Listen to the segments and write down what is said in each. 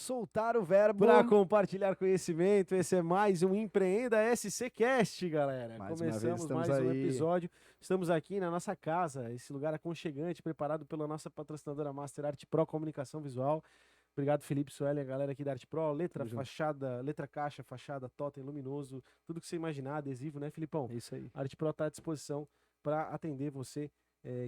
soltar o verbo. Para compartilhar conhecimento, esse é mais um Empreenda SCcast, galera. Mais uma vez Começamos estamos mais um aí. episódio. Estamos aqui na nossa casa, esse lugar aconchegante, preparado pela nossa patrocinadora Master Art Pro Comunicação Visual. Obrigado, Felipe Sueli, a galera aqui da Art Pro. Letra, Tamo junto. fachada, letra caixa, fachada, totem, luminoso, tudo que você imaginar, adesivo, né, Filipão? É isso aí. A Art Pro está à disposição para atender você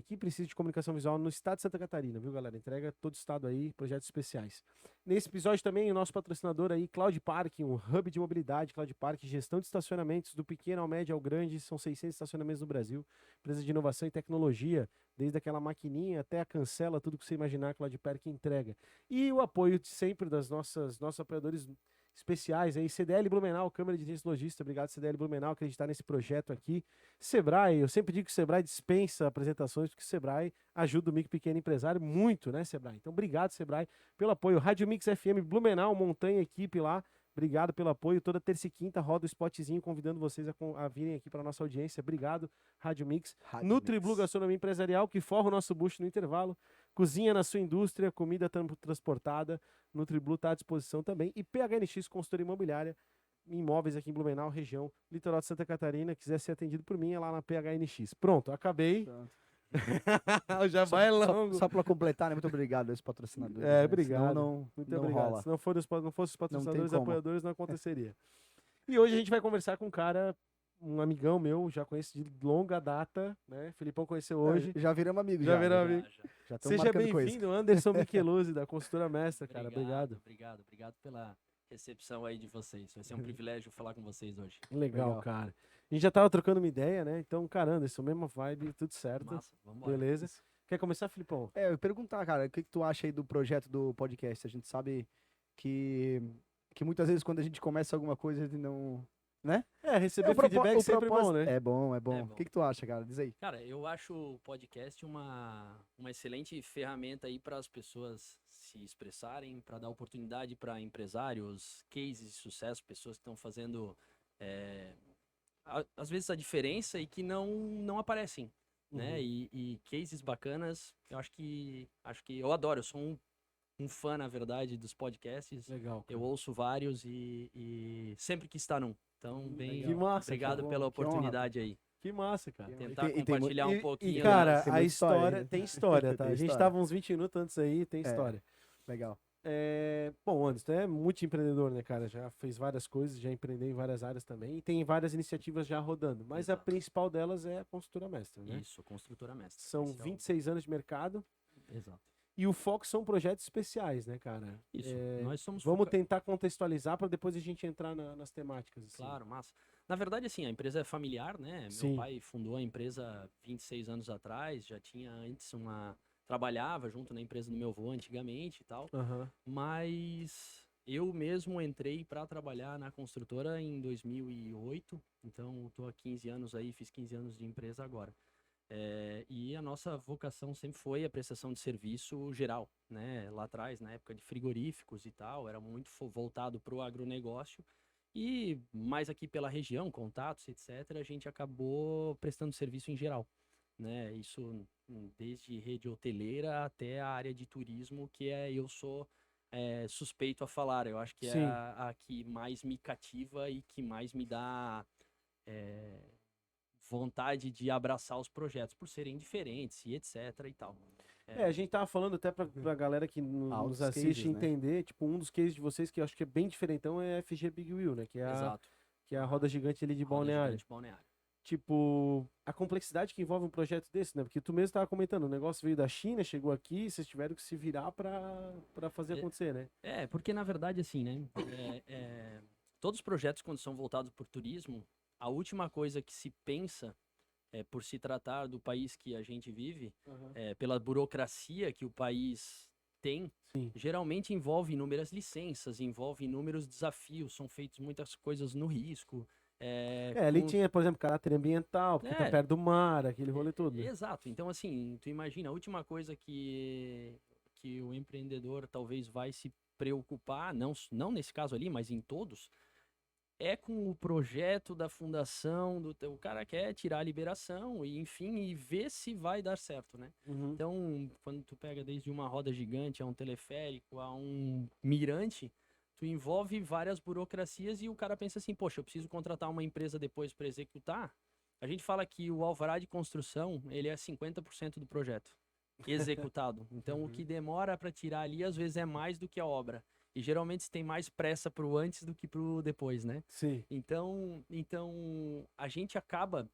que precisa de comunicação visual no estado de Santa Catarina, viu, galera? Entrega todo o estado aí, projetos especiais. Nesse episódio também, o nosso patrocinador aí, Cloud Park, um hub de mobilidade, Cloud Park, gestão de estacionamentos, do pequeno ao médio ao grande, são 600 estacionamentos no Brasil, empresa de inovação e tecnologia, desde aquela maquininha até a cancela, tudo que você imaginar, Cloud Park entrega. E o apoio de sempre das nossos apoiadores especiais aí, CDL Blumenau, Câmara de Agentes Logista, obrigado CDL Blumenau, acreditar nesse projeto aqui. Sebrae, eu sempre digo que o Sebrae dispensa apresentações, porque o Sebrae ajuda o micro e pequeno empresário muito, né, Sebrae? Então, obrigado, Sebrae, pelo apoio. Rádio Mix FM Blumenau, montanha, equipe lá, obrigado pelo apoio. Toda terça e quinta roda o spotzinho, convidando vocês a virem aqui para nossa audiência. Obrigado, Rádio Mix. Nutriblu Gastronomia Empresarial, que forra o nosso bucho no intervalo. Cozinha na sua indústria, comida transportada. Nutriblu está à disposição também. E PHNX Consultoria Imobiliária, imóveis aqui em Blumenau, região litoral de Santa Catarina. Quiser ser atendido por mim, é lá na PHNX. Pronto, acabei. Pronto. Já vai longo. Só para completar, né? Muito obrigado a esse patrocinador. É, obrigado. Senão Muito não obrigado. rola. Se não fosse os patrocinadores e como. apoiadores, não aconteceria. E hoje a gente vai conversar com um cara, um amigão meu, já conheço de longa data, né? Felipão conheceu hoje. Já viramos amigos. Já viramos amigos. Já estamos Seja marcando coisa. bem-vindo, Anderson Micheluzzi, da Consultora Mestra, cara. Obrigado. Obrigado pela recepção aí de vocês. Vai ser um privilégio falar com vocês hoje. Legal, cara. A gente já tava trocando uma ideia, né? Então, cara, Anderson, mesma vibe, tudo certo. Massa, vamos embora. Beleza. Quer começar, Filipão? Eu ia perguntar, cara, o que tu acha aí do projeto do podcast? A gente sabe que muitas vezes quando a gente começa alguma coisa, a gente não... Né? Receber feedback é sempre bom, né? É bom. É bom. O que tu acha, cara? Diz aí. Cara, eu acho o podcast uma excelente ferramenta aí para as pessoas se expressarem, para dar oportunidade para empresários, cases de sucesso, pessoas que estão fazendo, às vezes, a diferença e que não aparecem, né? E cases bacanas, eu acho que eu adoro, eu sou um fã, na verdade, dos podcasts. Legal. Cara. Eu ouço vários e sempre quis estar num. Então, Que massa, obrigado que pela honra. oportunidade aí. Que massa, cara. Tentar E tem compartilhar mu- um pouquinho. E, cara, tem a muita história, né? tem história, tá? Tem A gente história. tava uns 20 minutos antes aí, tem história. Legal. Bom, Anderson, tu é multi-empreendedor, né, cara? Já fez várias coisas, já empreendeu em várias áreas também. E tem várias iniciativas já rodando. Mas Exato. a principal delas é a Consultora Mestra, né? Isso, construtora mestre. São Esse é o- 26 anos de mercado. Exato. E o foco são projetos especiais, né, cara? Isso. Nós somos Vamos tentar contextualizar para depois a gente entrar nas temáticas. Assim. Claro, massa. Na verdade, assim, a empresa é familiar, né? Sim. Meu pai fundou a empresa 26 anos atrás, já tinha antes trabalhava junto na empresa do meu avô antigamente e tal, Aham. mas eu mesmo entrei para trabalhar na construtora em 2008, então estou há 15 anos aí, fiz 15 anos de empresa agora. E a nossa vocação sempre foi a prestação de serviço geral, né? Lá atrás, na época de frigoríficos e tal, era muito voltado para o agronegócio. E mais aqui pela região, contatos, etc., a gente acabou prestando serviço em geral, né? Isso desde rede hoteleira até a área de turismo, que eu sou suspeito a falar. Eu acho que Sim. é a que mais me cativa e que mais me dá vontade de abraçar os projetos, por serem diferentes e etc. e tal. A gente tava falando até pra galera que nos os assiste cases, né? entender, tipo, um dos cases de vocês que eu acho que é bem diferentão é a FG Big Wheel, né? Exato. Que é a roda gigante ali de Roda balneário. gigante balneário. Tipo, a complexidade que envolve um projeto desse, né? Porque tu mesmo tava comentando, o negócio veio da China, chegou aqui, vocês tiveram que se virar pra fazer acontecer, né? Porque na verdade, assim, né? Todos os projetos, quando são voltados por turismo, a última coisa que se pensa por se tratar do país que a gente vive, pela burocracia que o país tem, Sim. geralmente envolve inúmeras licenças, envolve inúmeros desafios, são feitas muitas coisas no risco. Ali tinha, por exemplo, caráter ambiental, porque tá perto do mar, aquele rolê todo. Né? Exato. Então, assim, tu imagina, a última coisa que o empreendedor talvez vai se preocupar, não nesse caso ali, mas em todos, é com o projeto da fundação, o cara quer tirar a liberação e, enfim, e ver se vai dar certo, né? Uhum. Então, quando tu pega desde uma roda gigante, a um teleférico, a um mirante, tu envolve várias burocracias e o cara pensa assim, poxa, eu preciso contratar uma empresa depois para executar. A gente fala que o alvará de construção, ele é 50% do projeto executado. Então, o que demora para tirar ali, às vezes, é mais do que a obra. E geralmente se tem mais pressa pro antes do que pro depois, né? Sim. Então a gente acaba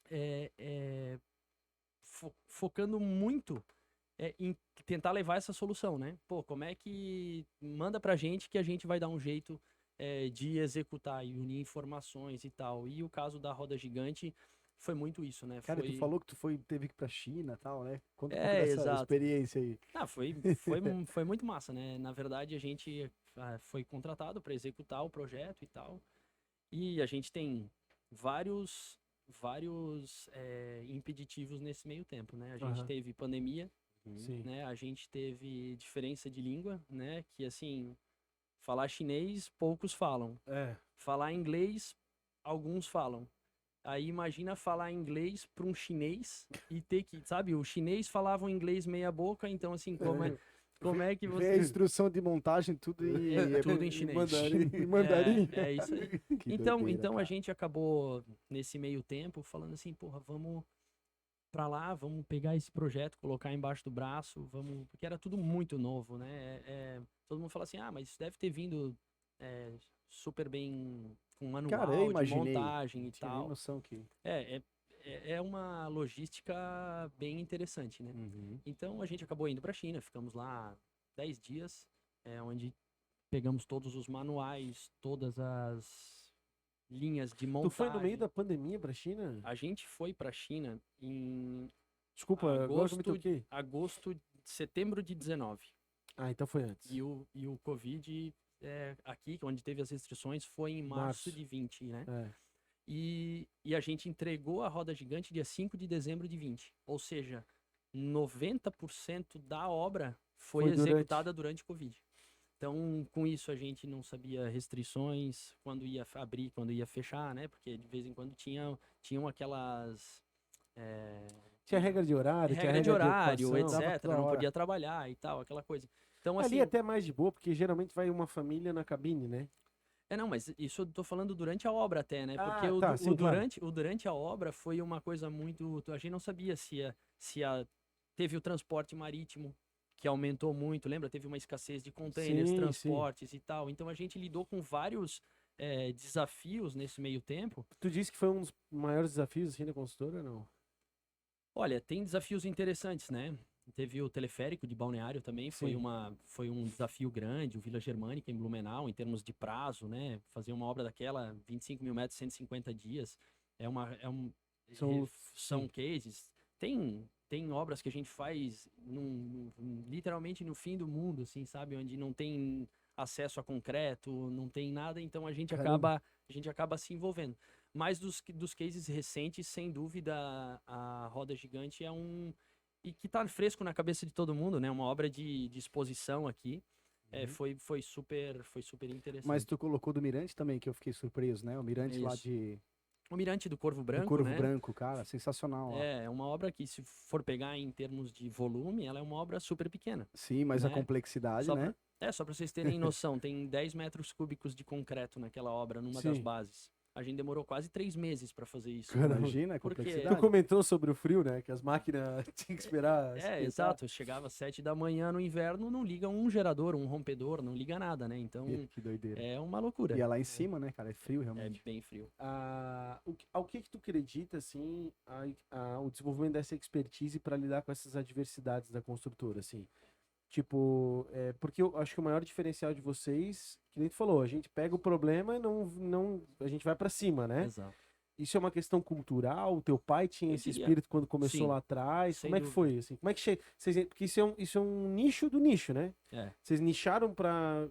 é, é, focando muito em tentar levar essa solução, né? Pô, como é que manda pra gente que a gente vai dar um jeito de executar e unir informações e tal. E o caso da roda gigante foi muito isso, né? Cara, tu falou que teve que ir pra China e tal, né? Conta um pouco dessa Exato. experiência aí. Ah, foi muito massa, né? Na verdade, a gente foi contratado para executar o projeto e tal. E a gente tem vários impeditivos nesse meio tempo, né? A gente Aham. teve pandemia, Sim. né? A gente teve diferença de língua, né? Que assim, falar chinês, poucos falam. É. Falar inglês, alguns falam. Aí imagina falar inglês para um chinês e ter que, sabe, o chinês falava um inglês meia boca, então assim, como é que Vê a você... instrução de montagem, tudo tudo em chinês. Em mandarim. É isso aí. Que Então, doideira, a cara. gente acabou, nesse meio tempo, falando assim, porra, vamos pra lá, vamos pegar esse projeto, colocar embaixo do braço, vamos... Porque era tudo muito novo, né? Todo mundo fala assim, ah, mas isso deve ter vindo super bem com Cara, eu manual de imaginei. montagem Não e tinha nem tal. noção que. É uma logística bem interessante, né? Uhum. Então, a gente acabou indo pra China, ficamos lá 10 dias, onde pegamos todos os manuais, todas as linhas de Tu foi no meio montagem. da pandemia pra China? A gente foi para a China em Desculpa, agora que eu me toquei. setembro de 19. Ah, então foi antes. E o Covid aqui, onde teve as restrições, foi em março de 20, né? É. E a gente entregou a roda gigante dia 5 de dezembro de 20. Ou seja, 90% da obra foi executada durante o Covid. Então, com isso, a gente não sabia restrições, quando ia abrir, quando ia fechar, né? Porque de vez em quando tinham aquelas... Tinha regra de horário, tinha regra de regra horário, ocupação. Dava etc. toda Não hora. podia trabalhar e tal, aquela coisa. Então, Ali assim... até mais de boa, porque geralmente vai uma família na cabine, né? Não, mas isso eu tô falando durante a obra até, né? Porque Ah, tá, sim, claro. durante a obra foi uma coisa muito... A gente não sabia teve o transporte marítimo, que aumentou muito, lembra? Teve uma escassez de containers, Sim, transportes e tal. Então a gente lidou com vários desafios nesse meio tempo. Tu disse que foi um dos maiores desafios assim da consultora, não? Olha, tem desafios interessantes, né? Teve o teleférico de Balneário também, Sim. foi um desafio grande, o Vila Germânica em Blumenau, em termos de prazo, né? Fazer uma obra daquela, 25 mil metros, 150 dias, são cases. Tem obras que a gente faz literalmente no fim do mundo, assim, sabe? Onde não tem acesso a concreto, não tem nada, então a gente acaba se envolvendo. Mas dos cases recentes, sem dúvida, a roda gigante e que tá fresco na cabeça de todo mundo, né? Uma obra de exposição aqui. Foi super interessante. Mas tu colocou do Mirante também, que eu fiquei surpreso, né? O Mirante lá Isso. de. O Mirante do Corvo Do Branco, Corvo né? Branco, cara, sensacional. Ó. É uma obra que, se for pegar em termos de volume, ela é uma obra super pequena. Sim, mas a né? complexidade, Só né? só pra vocês terem noção, tem 10 metros cúbicos de concreto naquela obra, numa das Sim. bases. A gente demorou quase 3 meses pra fazer isso. Caramba. Imagina a Porque- complexidade. Tu comentou sobre o frio, né? Que as máquinas tinham que esperar. esquentar. Exato. Chegava às 7 da manhã no inverno, não liga um gerador, um rompedor, não liga nada, né? Então, Que doideira. é uma loucura. E é lá em cima, né, cara? É frio É realmente. bem frio. Ao que tu acredita, assim, o desenvolvimento dessa expertise para lidar com essas adversidades da construtora, assim? Tipo, porque eu acho que o maior diferencial de vocês, que nem tu falou, a gente pega o problema e a gente vai para cima, né? Exato. Isso é uma questão cultural? O teu pai tinha Eu esse diria. espírito quando começou Sim, lá atrás? sem Como é que foi, assim? Como é que chega? Porque isso é um nicho do nicho, né? É. Vocês nicharam para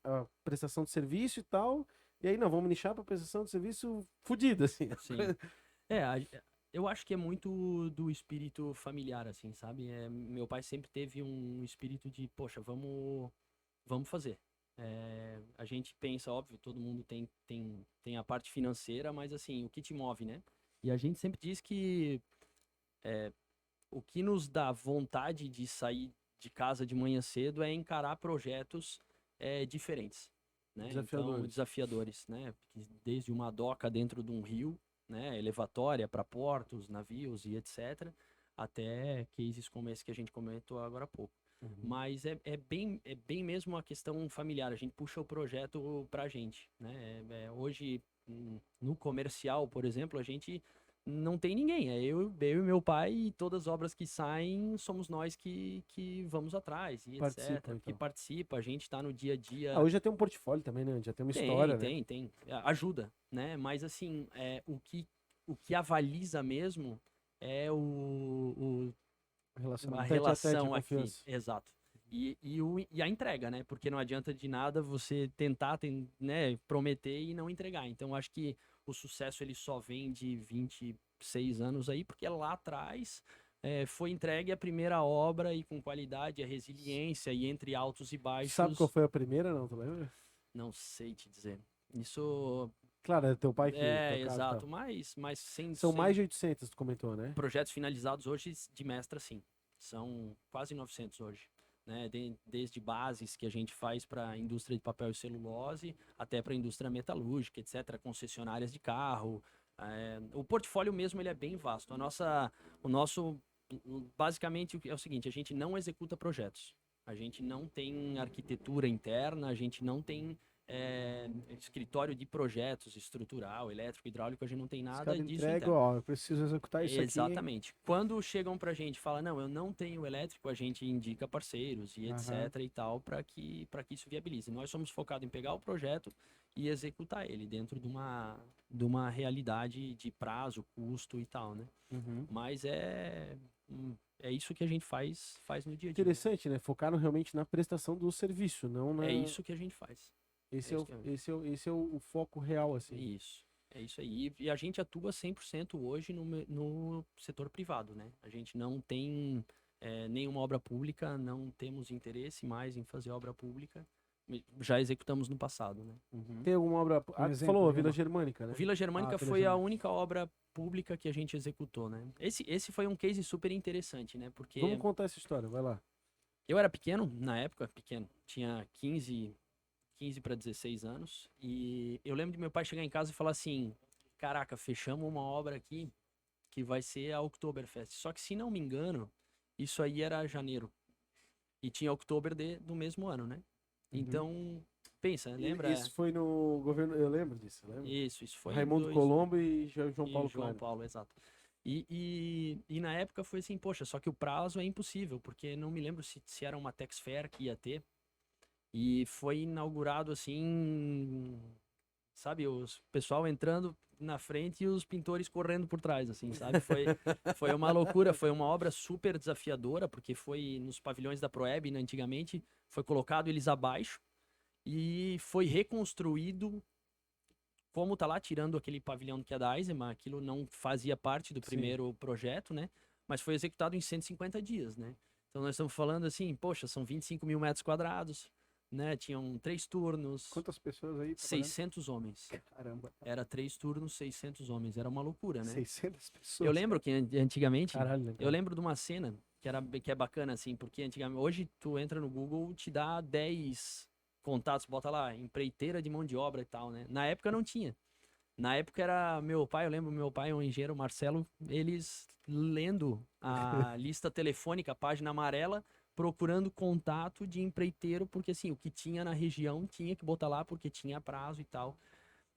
a prestação de serviço e tal, e aí não, vamos nichar para prestação de serviço fodida, assim. Sim. Eu acho que é muito do espírito familiar, assim, sabe? Meu pai sempre teve um espírito de, poxa, vamos fazer. A gente pensa, óbvio, todo mundo tem a parte financeira, mas assim, o que te move, né? E a gente sempre diz que o que nos dá vontade de sair de casa de manhã cedo é encarar projetos diferentes, né? Então, desafiadores, né? Desde uma doca dentro de um rio, né? Elevatória para portos, navios e etc., até cases como esse que a gente comentou agora há pouco. Mas é bem mesmo uma questão familiar. A gente puxa o projeto pra gente, né? Hoje, no comercial, por exemplo, a gente não tem ninguém. É eu e meu pai, e todas as obras que saem somos nós que vamos atrás e etc. Que participa, a gente tá no dia a dia. Hoje já tem um portfólio também, né? Já tem uma história, né? Tem. Ajuda, né? Mas assim, o que avaliza mesmo é a relação aqui. Exato. E a entrega, né? Porque não adianta de nada você tentar, né, prometer e não entregar. Então, acho que o sucesso ele só vem de 26 anos aí, porque lá atrás foi entregue a primeira obra e com qualidade, a resiliência e entre altos e baixos. Sabe qual foi a primeira, não? Tu lembra? Não sei te dizer. Isso... Claro, é teu pai que... exato. Mas São mais de 800, tu comentou, né? Projetos finalizados hoje de mestra, sim. São quase 900 hoje. Né? Desde bases que a gente faz para a indústria de papel e celulose, até para a indústria metalúrgica, etc., concessionárias de carro. O portfólio mesmo ele é bem vasto. O nosso, basicamente, é o seguinte, a gente não executa projetos. A gente não tem arquitetura interna, a gente não tem escritório de projetos estrutural, elétrico, hidráulico, a gente não tem nada disso. Eu preciso executar isso aqui. Exatamente. Quando chegam pra gente e falam, não, eu não tenho elétrico, a gente indica parceiros e etc e tal, para que isso viabilize. Nós somos focados em pegar o projeto e executar ele dentro de uma realidade de prazo, custo e tal, né? Mas é isso que a gente faz no dia a dia. Interessante, né? Focaram realmente na prestação do serviço, não na... É isso que a gente faz. Esse é o foco real, assim. Isso. É isso aí. E a gente atua 100% hoje no setor privado, né? A gente não tem nenhuma obra pública, não temos interesse mais em fazer obra pública. Já executamos no passado, né? Tem alguma obra... tu falou a Vila Germânica, né? A Vila Germânica foi a única obra pública que a gente executou, né? Esse foi um case super interessante, né? Porque... Vamos contar essa história, vai lá. Eu era pequeno, na época, tinha 15 para 16 anos, e eu lembro de meu pai chegar em casa e falar assim, caraca, fechamos uma obra aqui que vai ser a Oktoberfest. Só que, se não me engano, isso aí era janeiro. E tinha Oktober do mesmo ano, né? Então, pensa, lembra? Isso foi no governo, eu lembro disso, lembra? Isso foi Raimundo Colombo e João Paulo João Paulo, exato. E na época foi assim, poxa, só que o prazo é impossível, porque não me lembro se era uma Tex Fair que ia ter. E foi inaugurado assim, sabe, o pessoal entrando na frente e os pintores correndo por trás, assim, sabe? Foi uma loucura, foi uma obra super desafiadora, porque foi nos pavilhões da Proeb, né, antigamente, foi colocado eles abaixo e foi reconstruído como tá lá, tirando aquele pavilhão que é da Eisenbahn, aquilo não fazia parte do primeiro projeto, né? Mas foi executado em 150 dias, né? Então nós estamos falando assim, poxa, são 25 mil metros quadrados, né? Tinham 3 turnos. Quantas pessoas aí? 600 homens. Caramba. Era 3 turnos, 600 homens. Era uma loucura, né? 600 pessoas. Eu lembro que antigamente... Caralho, eu lembro de uma cena que é bacana, assim, porque antigamente... Hoje tu entra no Google, te dá 10 contatos, bota lá, empreiteira de mão de obra e tal, né? Na época não tinha. Na época era meu pai, eu lembro meu pai, um engenheiro, Marcelo, eles lendo a lista telefônica, a página amarela, procurando contato de empreiteiro, porque assim, o que tinha na região tinha que botar lá, porque tinha prazo e tal.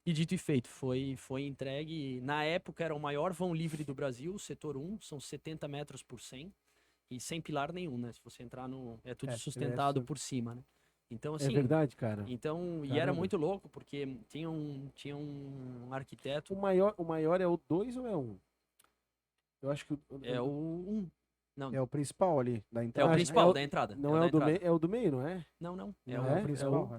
E dito e feito, foi entregue. Na época era o maior vão livre do Brasil, setor 1, são 70 metros por 100, e sem pilar nenhum, né? Se você entrar no... É tudo sustentado por cima, né? Então, assim... É verdade, cara. Então, e era muito louco, porque tinha um arquiteto... O maior é o 2 ou é o 1? Eu acho que... É o 1. Não. É o principal ali, da É entrada. o principal, da entrada. Não é o do meio, não é? Não. É o principal.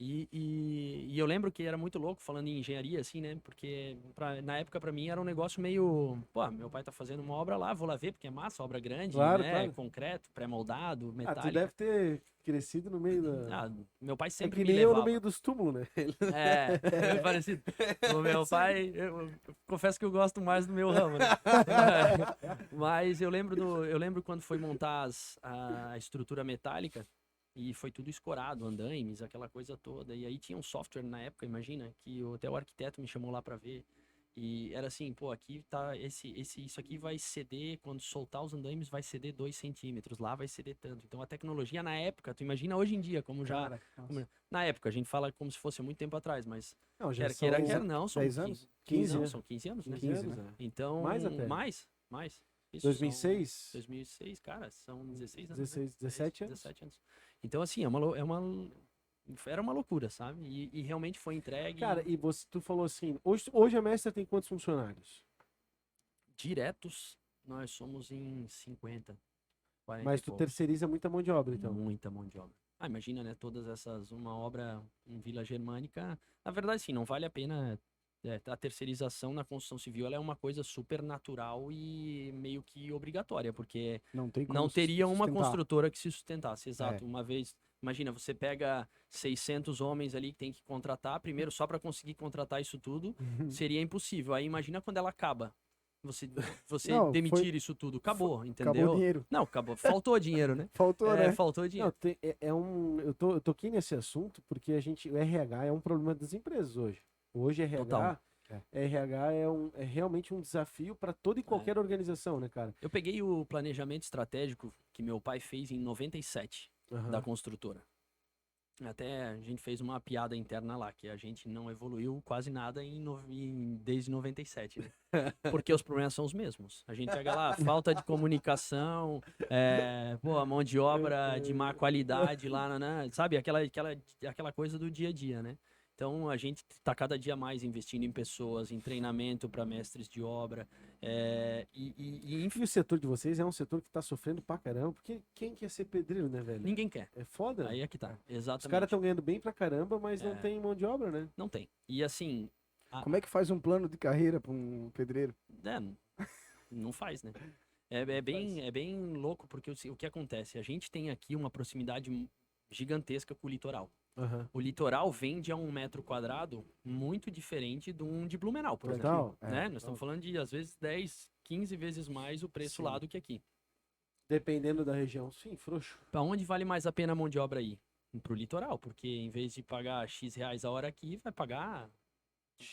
E eu lembro que era muito louco falando em engenharia, assim, né? Porque na época pra mim era um negócio meio. Pô, meu pai tá fazendo uma obra lá, vou lá ver, porque é massa, obra grande, Claro, né? claro. Concreto, pré-moldado, Ah, tu metálica. deve ter crescido no meio da... Ah, meu pai É sempre que me nem eu no levava. meio dos túmulos, né? É, é parecido. O meu pai, eu confesso que eu gosto mais do meu ramo, né? Mas eu lembro quando foi montar a estrutura metálica e foi tudo escorado, andaimes, aquela coisa toda. E aí tinha um software na época, imagina, que até o arquiteto me chamou lá pra ver. E era assim, pô, aqui tá, isso aqui vai ceder, quando soltar os andaimes vai ceder 2 centímetros, lá vai ceder tanto. Então a tecnologia na época, tu imagina hoje em dia, como já, Cara, como- nossa. na época, a gente fala como se fosse há muito tempo atrás, mas Não, já quer são queira, quer não, são 10 15 anos? 15, não, né? são 15 anos, né? 15 anos, anos. Então, Mais até. mais. Isso, 2006? 2006, cara, são 16 anos, 16, né? 17 anos. 17 anos. Então, assim, era uma loucura, sabe? E realmente foi entregue Cara, e tu falou assim, hoje a Mestra tem quantos funcionários? diretos, nós somos em 50, 40 Mas e tu poucos. terceiriza muita mão de obra, então. Muita mão de obra. Ah, imagina, né? Todas essas, uma obra em Vila Germânica. Na verdade, sim, não vale a pena. A terceirização na construção civil ela é uma coisa super natural e meio que obrigatória, porque Não tem como não teria uma sustentar. construtora que se sustentasse. Exato. É. Uma vez, imagina, você pega 600 homens ali que tem que contratar, primeiro só para conseguir contratar isso tudo, seria impossível. Aí imagina quando ela acaba. Você Não, demitir isso tudo. Acabou, Acabou o entendeu? dinheiro. Não, acabou. Faltou dinheiro, né? Faltou, né? Faltou Não, dinheiro. eu toquei nesse assunto porque o RH é um problema das empresas hoje. Hoje Total. RH é realmente um desafio para toda e qualquer organização, né, cara? Eu peguei o planejamento estratégico que meu pai fez em 97 Aham. da construtora. Até a gente fez uma piada interna lá, que a gente não evoluiu quase nada desde 97, né? Porque os problemas são os mesmos. A gente pega lá, falta de comunicação, a mão de obra de má qualidade lá, sabe? Aquela coisa do dia a dia, né? Então a gente está cada dia mais investindo em pessoas, em treinamento para mestres de obra. E o setor de vocês é um setor que tá sofrendo pra caramba, porque quem quer ser pedreiro, né, velho? Ninguém quer. É foda. Aí é que tá. Os Exatamente. caras estão ganhando bem pra caramba, mas não tem mão de obra, né? Não tem. E assim, Como é que faz um plano de carreira para um pedreiro? não faz, né? É bem louco, porque o que acontece? A gente tem aqui uma proximidade gigantesca com o litoral. Aham. O litoral vende a 1 metro quadrado muito diferente de Blumenau, por Total, exemplo. é, Né? Nós total. estamos falando de, às vezes, 10, 15 vezes mais o preço Sim. lá do que aqui. Dependendo da região. Sim, frouxo. Para onde vale mais a pena a mão de obra aí? Pro litoral, porque em vez de pagar X reais a hora aqui, vai pagar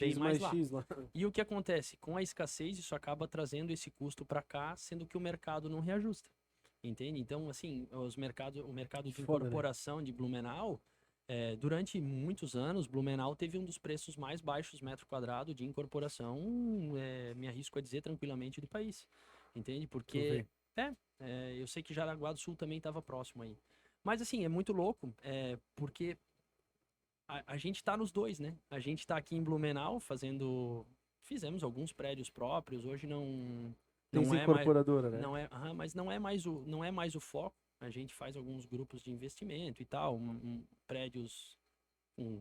bem X mais mais lá. X lá. E o que acontece? Com a escassez, isso acaba trazendo esse custo para cá, sendo que o mercado não reajusta. Entende? Então, assim, o mercado de Foda, né? incorporação de Blumenau, durante muitos anos, Blumenau teve um dos preços mais baixos metro quadrado de incorporação, me arrisco a dizer tranquilamente, do país. Entende? Porque, eu sei que Jaraguá do Sul também estava próximo aí. Mas, assim, é muito louco, porque a gente tá nos dois, né? A gente tá aqui em Blumenau fizemos alguns prédios próprios, hoje não Tem é mais, incorporadora, né? mas não é mais o foco. A gente faz alguns grupos de investimento e tal, prédios com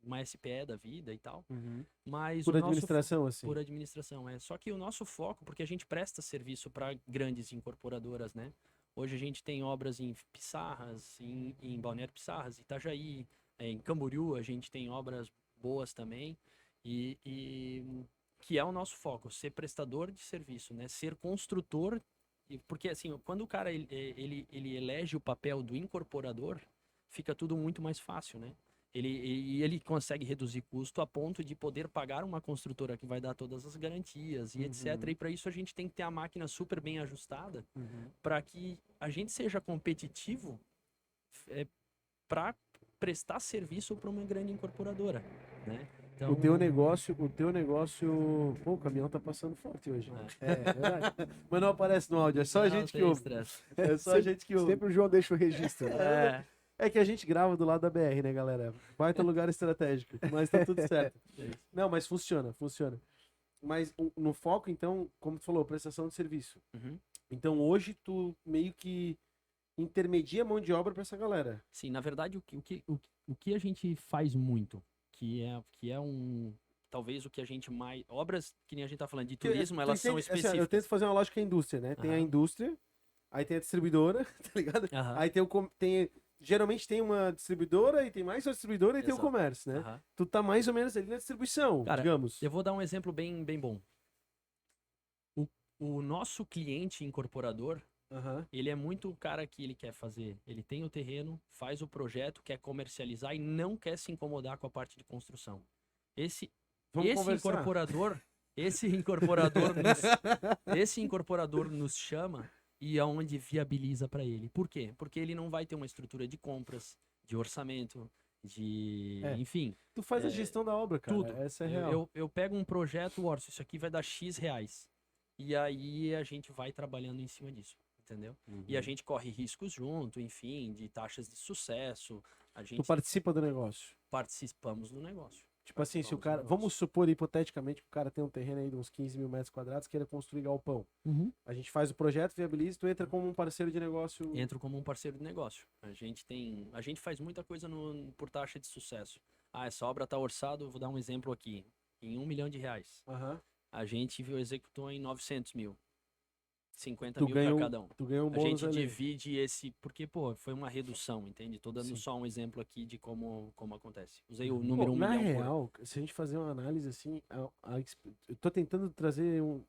uma SPE da vida e tal. Uhum. Mas Por o nosso administração, assim. por administração, Só que o nosso foco, porque a gente presta serviço para grandes incorporadoras, né? Hoje a gente tem obras em Pissarras, em Balneário Pissarras, Itajaí, em Camboriú a gente tem obras boas também, e que é o nosso foco, ser prestador de serviço, né? Ser construtor, porque assim, quando o cara ele elege o papel do incorporador, fica tudo muito mais fácil, né? Ele consegue reduzir custo a ponto de poder pagar uma construtora que vai dar todas as garantias e etc. E para isso a gente tem que ter a máquina super bem ajustada para que a gente seja competitivo para prestar serviço para uma grande incorporadora, né? Então, O teu negócio, pô, o caminhão tá passando forte hoje. É verdade. Mas não aparece no áudio, é só a não gente que tem ouve. estresse. É só a gente que ouve. Sempre o João deixa o registro. Né? É que a gente grava do lado da BR, né, galera? Baita lugar estratégico, mas tá tudo certo. Não, mas funciona. Mas no foco, então, como tu falou, prestação de serviço. Uhum. Então hoje tu meio que intermedia a mão de obra pra essa galera. Sim, na verdade, o que a gente faz muito, que é talvez o que a gente mais, obras que nem a gente tá falando de turismo, Tu elas são entende? Assim, ó, eu específicas. tento fazer uma lógica com a indústria, né? Tem a Aham. indústria, aí tem a distribuidora, tá ligado? Aham. Aí geralmente tem uma distribuidora e tem mais uma distribuidora e tem o Exato. comércio, né? Aham. Tu tá mais ou menos ali na distribuição, Cara, digamos. Eu vou dar um exemplo bem bom. O nosso cliente incorporador, Aham. ele é muito o cara que ele quer fazer. Ele tem o terreno, faz o projeto, quer comercializar e não quer se incomodar com a parte de construção. Esse Vamos esse conversar. incorporador, esse incorporador nos, esse incorporador nos chama e é onde viabiliza para ele. Por quê? Porque ele não vai ter uma estrutura de compras, de orçamento, enfim, Tu faz a gestão da obra, cara. tudo. Essa é real. Eu pego um projeto, orço, isso aqui vai dar X reais. E aí a gente vai trabalhando em cima disso, entendeu? E a gente corre riscos junto, enfim, de taxas de sucesso. A Tu gente participa do negócio. participamos do negócio. Tipo assim, se o Participamos do cara. negócio. Vamos supor hipoteticamente que o cara tem um terreno aí de uns 15 mil metros quadrados, queira construir galpão. A gente faz o projeto, viabiliza, tu entra como um parceiro de negócio. Entro como um parceiro de negócio. A gente faz muita coisa por taxa de sucesso. Ah, essa obra está orçada, eu vou dar um exemplo aqui, em R$1 milhão. Aham. A gente executou em 900 mil. 50 Tu mil ganha para um, cada um. tu ganha um A bônus gente ali. divide esse, porque, pô, foi uma redução, entende? Tô dando Sim. só um exemplo aqui de como acontece. Usei Pô, o número 1 na milhão real, se a gente fazer uma análise assim, eu tô tentando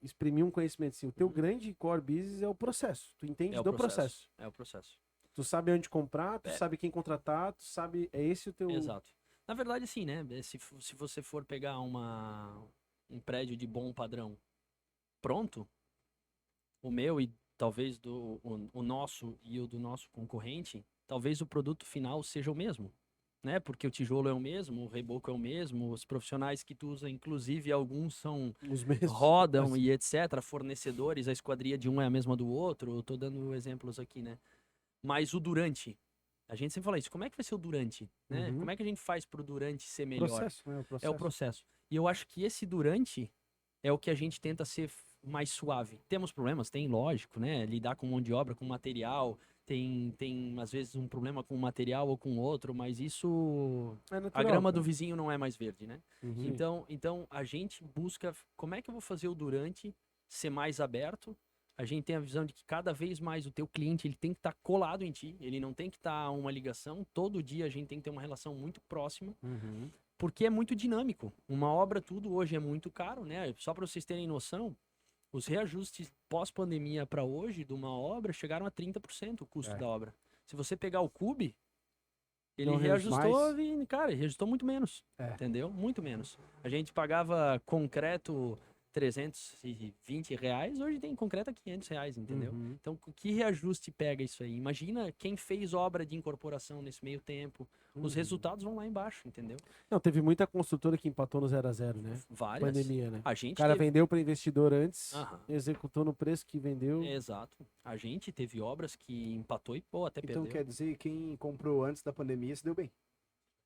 exprimir um conhecimento assim. O teu grande core business é o processo. Tu entende É o do processo. processo. É o processo. Tu sabe onde comprar, tu É. sabe quem contratar, tu sabe. É esse o teu. Exato. Na verdade, sim, né? Se você for pegar um prédio de bom padrão pronto, o meu e talvez o nosso e o do nosso concorrente, talvez o produto final seja o mesmo, né? Porque o tijolo é o mesmo, o reboco é o mesmo, os profissionais que tu usa, inclusive alguns são Os mesmos. rodam e etc, fornecedores, a esquadria de um é a mesma do outro, eu tô dando exemplos aqui, né? Mas o durante, a gente sempre fala isso, como é que vai ser o durante, né? Uhum. Como é que a gente faz pro durante ser melhor? Processo, né? O processo. É o processo. E eu acho que esse durante é o que a gente tenta ser mais suave. Temos problemas? Tem, lógico, né? Lidar com mão de obra, com material, tem às vezes um problema com um material ou com outro, mas isso... É A natural, grama cara. do vizinho não é mais verde, né? Uhum. Então a gente busca como é que eu vou fazer o durante ser mais aberto. A gente tem a visão de que cada vez mais o teu cliente ele tem que estar colado em ti, ele não tem que estar uma ligação. Todo dia a gente tem que ter uma relação muito próxima, Uhum. porque é muito dinâmico. Uma obra tudo hoje é muito caro, né? Só para vocês terem noção, os reajustes pós-pandemia para hoje de uma obra chegaram a 30% o custo É. da obra. Se você pegar o Cube, ele Não reajustou, mais. cara, ele reajustou muito menos, É. entendeu? Muito menos. A gente pagava concreto R$320, hoje tem concreto a R$500, entendeu? Uhum. Então, que reajuste pega isso aí? Imagina quem fez obra de incorporação nesse meio tempo. Os Uhum. resultados vão lá embaixo, entendeu? Não, teve muita construtora que empatou no 0x0, né? Várias. Pandemia, né? A O gente cara teve... vendeu para investidor antes, Aham. executou no preço que vendeu. Exato. A gente teve obras que empatou e, pô, até Então perdeu. quer dizer que quem comprou antes da pandemia se deu bem.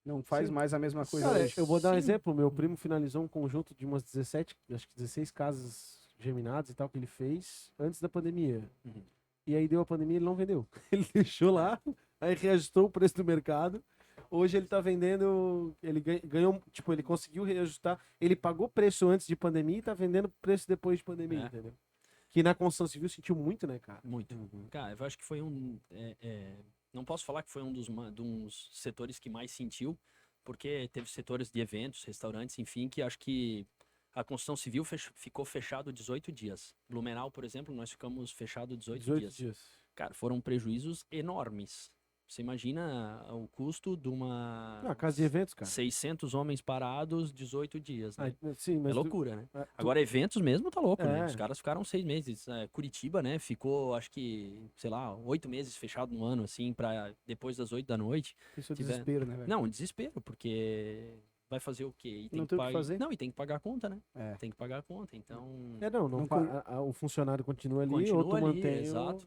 Não faz Sim. mais a mesma coisa Cara, hoje. eu vou dar um Sim. exemplo. Meu primo finalizou um conjunto de umas 17, acho que 16 casas geminadas e tal que ele fez antes da pandemia. Uhum. E aí deu a pandemia e ele não vendeu. Ele deixou lá, aí reajustou o preço do mercado. Hoje ele tá vendendo, ele ganhou, tipo, ele conseguiu reajustar. Ele pagou preço antes de pandemia e tá vendendo preço depois de pandemia, É. entendeu? Que na construção civil sentiu muito, né, cara? Muito. Uhum. Cara, eu acho que foi não posso falar que foi um dos setores que mais sentiu, porque teve setores de eventos, restaurantes, enfim, que acho que a construção civil ficou fechado 18 dias. Blumenau, por exemplo, nós ficamos fechado 18 18 dias. dias. Cara, foram prejuízos enormes. Você imagina o custo de uma... Ah, casa de eventos, cara. 600 homens parados, 18 dias, né? Ah, sim, mas É loucura, né? tu- Agora, eventos mesmo tá louco, né? É. Os caras ficaram 6 meses. Curitiba, né? Ficou, acho que, sei lá, 8 meses fechado no ano, assim, depois das 8 da noite. Isso é tiver- desespero, né, velho? Não, desespero, porque vai fazer o quê? E Não tem o que fazer. Não, e tem que pagar a conta, né? É. Tem que pagar a conta, então... não Não o funcionário continua ali, Continua ou tu ali, mantém. exato.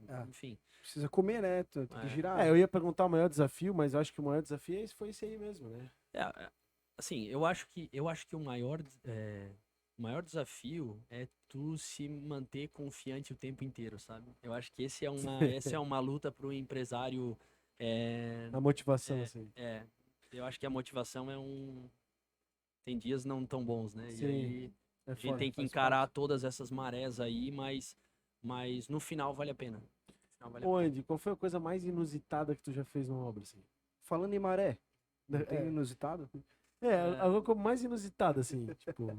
Ah. Enfim. Precisa comer, né? Tem que É. girar. Eu ia perguntar o maior desafio, mas eu acho que o maior desafio foi esse aí mesmo, né? Assim, eu acho que o maior desafio é tu se manter confiante o tempo inteiro, sabe? Eu acho que essa é uma luta para o empresário A motivação, É, assim. eu acho que a motivação tem dias não tão bons, né? Sim, E aí é a gente foda, tem que faz encarar parte. todas essas marés aí, mas no final vale a pena. No final vale a Ô, pena. Andy, qual foi a coisa mais inusitada que tu já fez numa obra, assim? Falando em maré, não tem É, inusitado? algo como mais inusitado, assim, tipo...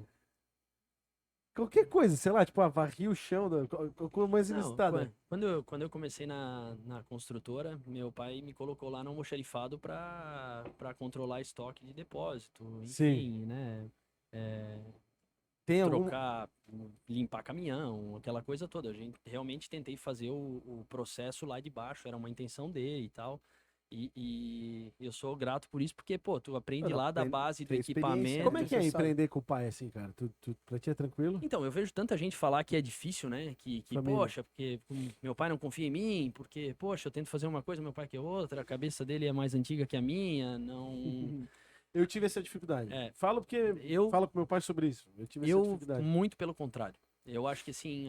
Qualquer coisa, sei lá, tipo, varrer o chão, qualquer coisa mais Não, inusitada. quando eu comecei na construtora, meu pai me colocou lá no almoxarifado para controlar estoque de depósito, Sim. enfim, né? É, Tem algum... trocar, limpar caminhão, aquela coisa toda. A gente realmente tentei fazer o processo lá de baixo, era uma intenção dele e tal. E eu sou grato por isso, porque, pô, tu aprende lá da base do Ter experiência, Como é equipamento. que é necessário. empreender com o pai, assim, cara? Pra ti é tranquilo? Então, eu vejo tanta gente falar que é difícil, né? Que Família. poxa, porque meu pai não confia em mim, porque, poxa, eu tento fazer uma coisa, meu pai quer outra, a cabeça dele é mais antiga que a minha, não. Eu tive essa dificuldade. É, Falo porque eu, falo com meu pai sobre isso. Eu tive essa eu, dificuldade. muito pelo contrário. Eu acho que, assim,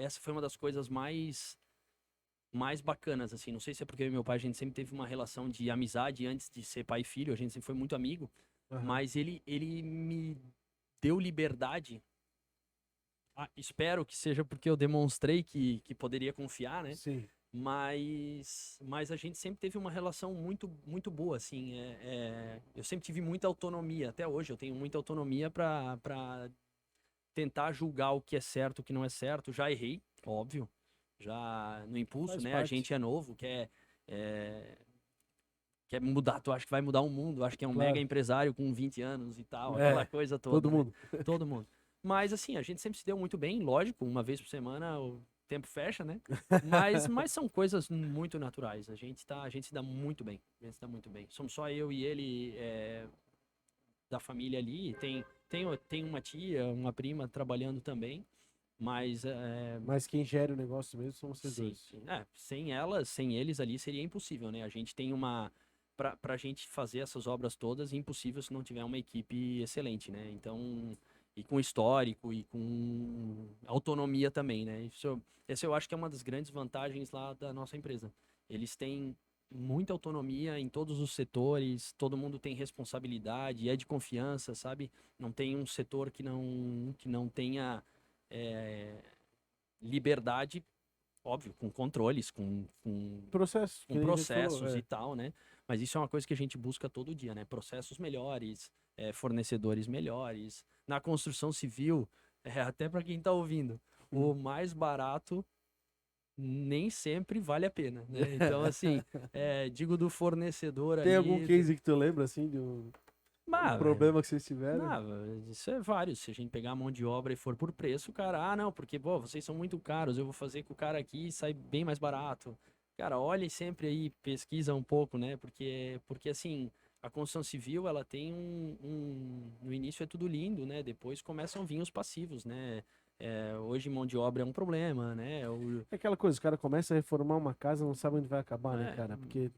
essa foi uma das coisas mais bacanas, assim. Não sei se é porque eu e meu pai, a gente sempre teve uma relação de amizade antes de ser pai e filho, a gente sempre foi muito amigo, Aham. mas ele me deu liberdade. Espero que seja porque eu demonstrei que poderia confiar, né? Sim. Mas a gente sempre teve uma relação muito, muito boa, assim. Eu sempre tive muita autonomia, até hoje eu tenho muita autonomia para tentar julgar o que é certo, o que não é certo. Já errei, óbvio, já no impulso, Faz né? A parte. gente é novo, é, quer mudar, tu acha que vai mudar o mundo, acho que é um mega Claro. empresário com 20 anos e tal, É, aquela coisa todo toda, né? mundo. Todo mundo. Mas assim, a gente sempre se deu muito bem, lógico, uma vez por semana o tempo fecha, né? Mas são coisas muito naturais. A gente se dá muito bem. A gente se dá muito bem. Somos só eu e ele da família ali. Tem uma tia, uma prima trabalhando também. Mas Mas quem gera o negócio mesmo são vocês sim, dois. sim. Sem elas, sem eles ali seria impossível, né? A gente tem uma. Pra gente fazer essas obras todas, impossível se não tiver uma equipe excelente, né? Então, e com histórico e com autonomia também, né? Essa eu acho que é uma das grandes vantagens lá da nossa empresa. Eles têm muita autonomia em todos os setores, todo mundo tem responsabilidade, é de confiança, sabe? Não tem um setor que não tenha liberdade, óbvio, com controles, Processo, que com nem a gente falou. processos e tal, né? Mas isso é uma coisa que a gente busca todo dia, né? Processos melhores, fornecedores melhores. Na construção civil, até para quem está ouvindo, o mais barato nem sempre vale a pena, né? Então, assim, digo do fornecedor Tem algum ali. case que tu lembra, assim, de um Bah, problema que vocês tiveram? não, isso é vários. Se a gente pegar a mão de obra e for por preço, cara, não, porque, pô, vocês são muito caros, eu vou fazer com o cara aqui e sai bem mais barato. Cara, olhe sempre aí, pesquisa um pouco, né? Porque assim, a construção civil, ela tem no início é tudo lindo, né? Depois começam a vir os passivos, né? Hoje mão de obra é um problema, né? É aquela coisa, o cara começa a reformar uma casa, não sabe onde vai acabar, né, É, cara? Porque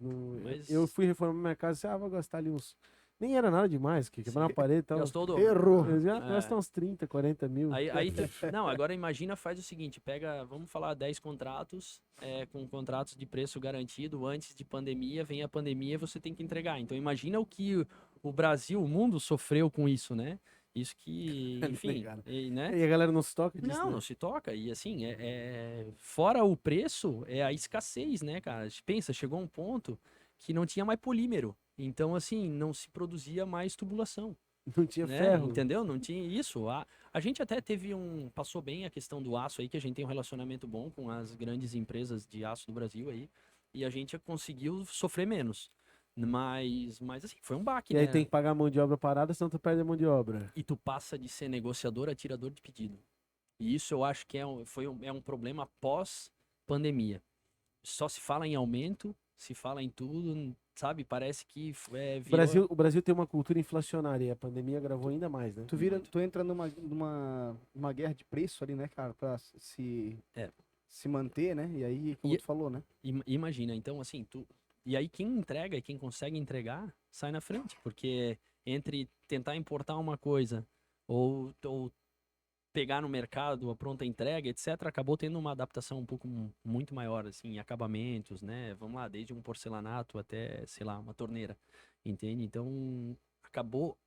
eu mas fui reformar minha casa, assim, vou gastar ali uns... Nem era nada demais, que quebrar uma parede e tal. gastou o dobro. Errou. Eu já É. gastar uns 30, 40 mil. Não, agora imagina, faz o seguinte, vamos falar 10 contratos, com contratos de preço garantido, antes de pandemia, vem a pandemia, você tem que entregar. Então imagina o que o Brasil, o mundo sofreu com isso, né? Isso que, enfim, Cara. né? E a galera não se toca disso, Não, né? não se toca. E assim, fora o preço, é a escassez, né, cara? Pensa, chegou um ponto que não tinha mais polímero. Então, assim, não se produzia mais tubulação, Não tinha né? ferro. Entendeu? Não tinha isso. A gente até passou bem a questão do aço aí, que a gente tem um relacionamento bom com as grandes empresas de aço do Brasil aí, e a gente conseguiu sofrer menos. Mas assim, foi um baque, E aí né? tem que pagar a mão de obra parada, senão tu perde a mão de obra. E tu passa de ser negociador a tirador de pedido. E isso eu acho que é um problema pós-pandemia. Só se fala em aumento, se fala em tudo, sabe? Parece que virou. O Brasil tem uma cultura inflacionária e a pandemia agravou ainda mais, né? Muito. Tu entra numa guerra de preço ali, né, cara, pra É. se manter, né? E aí, como E- tu falou, né? Imagina, então assim, e aí quem entrega e quem consegue entregar sai na frente, porque entre tentar importar uma coisa ou pegar no mercado a pronta entrega, etc., acabou tendo uma adaptação um pouco muito maior, assim, em acabamentos, né? Vamos lá, desde um porcelanato até, sei lá, uma torneira, entende? Então, acabou